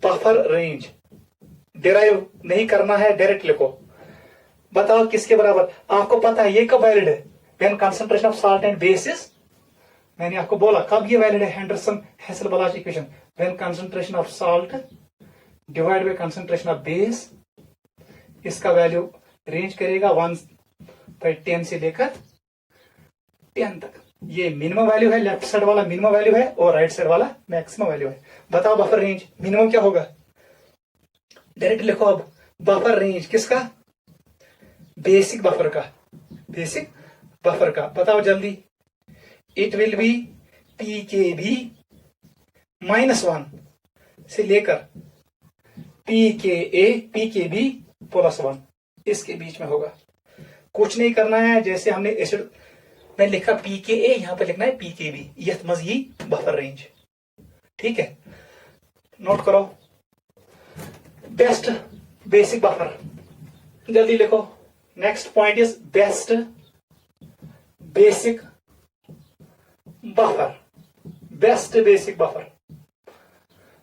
Buffer range derive नहीं करना है, डायरेक्ट लिखो। बताओ किसके बराबर? आपको पता है ये कब वैलिड है? When concentration of salt and base is, मैंने आपको बोला कब ये वैलिड है? Henderson Hasselbalch equation, when concentration of salt divide by concentration of base. इसका वैल्यू रेंज करेगा 1/10 से लेकर 10 तक। ये मिनिमम वैल्यू है, लेफ्ट साइड वाला मिनिमम वैल्यू है, और राइट साइड वाला मैक्सिमम वैल्यू है। बताओ बफर रेंज मिनिमम क्या होगा? डायरेक्ट लिखो। अब बफर रेंज किसका? बेसिक बफर का। बेसिक बफर का बताओ जल्दी। इट विल बी pKb -1 से लेकर pKa-pKb +1 इसके बीच में होगा। कुछ नहीं करना है, जैसे हमने एसिड में लिखा pKa, यहां पर लिखना है pKb, यह मजी बफर रेंज। ठीक है, नोट करो। बेस्ट बेसिक बफर, जल्दी लिखो। Next point is best basic buffer. Best basic buffer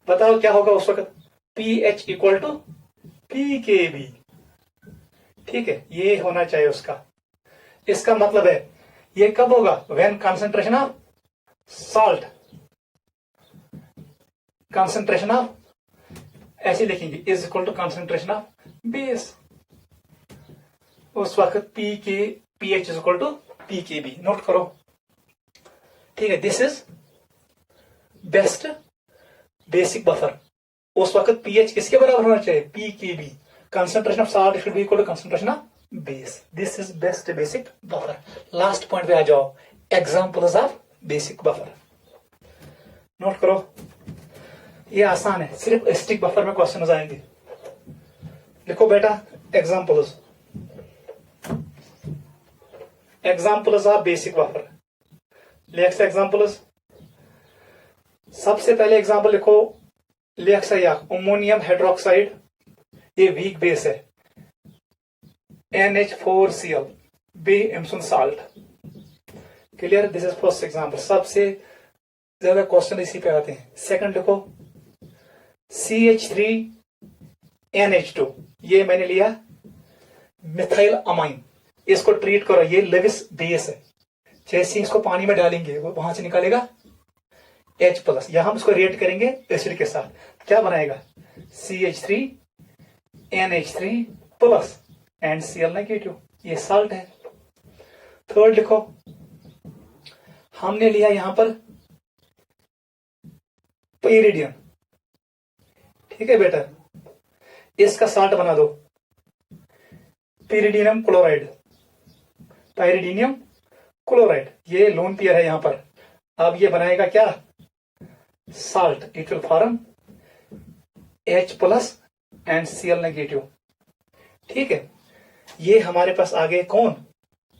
बताओ क्या होगा उस वक्त? pH = pKb। ठीक है, ये होना चाहिए उसका। इसका मतलब है ये कब होगा? When concentration of salt, concentration of, ऐसे लिखेंगे, is equal to concentration of base. उस वक्त pH = pKb। नोट करो। ठीक है, this is best basic buffer. उस वक्त pH किसके बराबर होना चाहिए? pKb। Concentration of salt should be equal to concentration of base. This is best basic buffer. Last point पे आ जाओ, examples of basic buffer. Note करो, ये आसान है, सिर्फ स्टिक बफर में क्वेश्चन आएंगे। लिखो बेटा, एग्जांपल्स ऑफ बेसिक बफर। लेक्स एग्जांपल्स। सबसे पहले एग्जांपल लिखो, लेक्स या अमोनियम हाइड्रोक्साइड, ये वीक बेस है, NH4Cl, बे Epsom salt. Clear? This is first example. सबसे ज्यादा क्वेश्चन इसी पे आते हैं। सेकंड लिखो, CH3NH2, ये मैंने लिया मिथाइल अमाइन, इसको ट्रीट करो, ये लेविस बेस है। जैसे इसको पानी में डालेंगे वो वहां से निकालेगा H+, यहां हम इसको रिएक्ट करेंगे एसिड के साथ, क्या बनाएगा? CH3NH3+ एंड Cl-, ये साल्ट है। थर्ड लिखो, हमने लिया यहां पर पाइरिडियम। ठीक है बेटा, इसका साल्ट बना दो, पाइरिडियम क्लोराइड, पाइरिडियम क्लोराइड, ये लोन पेयर है यहां पर। अब ये बनाएगा क्या? Salt. It will form H+ and Cl-। ठीक है, ये हमारे पास आ गए कौन?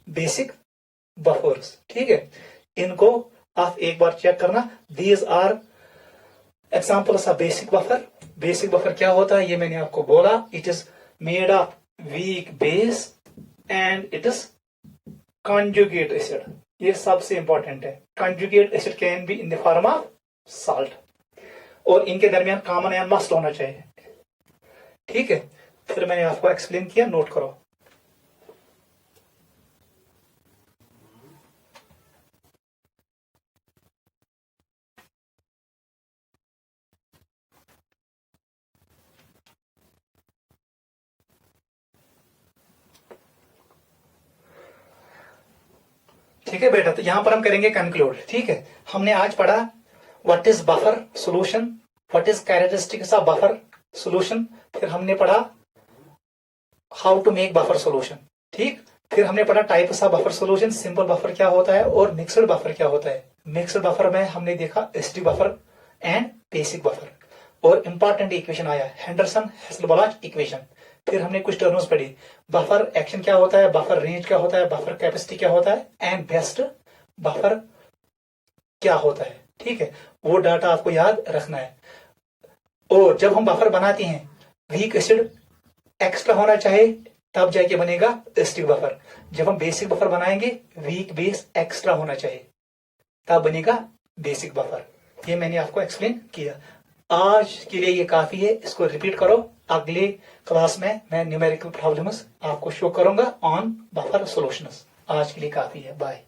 Basic buffers. ठीक है, इनको आप एक बार चेक करना। These are examples of basic buffer. Basic buffer क्या होता है ये मैंने आपको बोला। It is made of weak base and it is conjugate acid. ये सबसे इंपॉर्टेंट है। Conjugate acid can be in the form of salt, और इनके दरमियान कॉमन एंड मस्ट होना चाहिए। ठीक है, फिर मैंने आपको एक्सप्लेन किया, नोट करो। ठीक है बेटा, तो यहां पर हम करेंगे कंक्लूड। ठीक है, हमने आज पढ़ा what is buffer solution, what is characteristics of buffer solution, फिर हमने पढ़ा how to make buffer solution. ठीक, फिर हमने पढ़ा types of buffer solution, simple buffer क्या होता है और मिक्सड बफर क्या होता है। मिक्सड बफर में हमने देखा acidic buffer and basic buffer, और इंपॉर्टेंट इक्वेशन आया हेंडरसन हेसलबलाच इक्वेशन। फिर हमने कुछ टर्म्स पढ़ी, बफर एक्शन क्या होता है, बफर रेंज क्या होता है, बफर कैपेसिटी क्या होता है, एंड बेस्ट बफर क्या होता है। ठीक है, वो डाटा आपको याद रखना है। और जब हम बफर बनाते हैं, वीक एसिड एक्स्ट्रा होना चाहिए, तब जाके बनेगा एसिडिक बफर। जब हम बेसिक बफर बनाएंगे, वीक बेस एक्स्ट्रा होना चाहिए, तब बनेगा बेसिक बफर। ये मैंने आपको एक्सप्लेन किया। आज के लिए ये काफी है, इसको रिपीट करो। अगले क्लास में मैं न्यूमेरिकल प्रॉब्लम्स आपको शो करूंगा ऑन बफर सॉल्यूशंस। आज के लिए काफी है, बाय।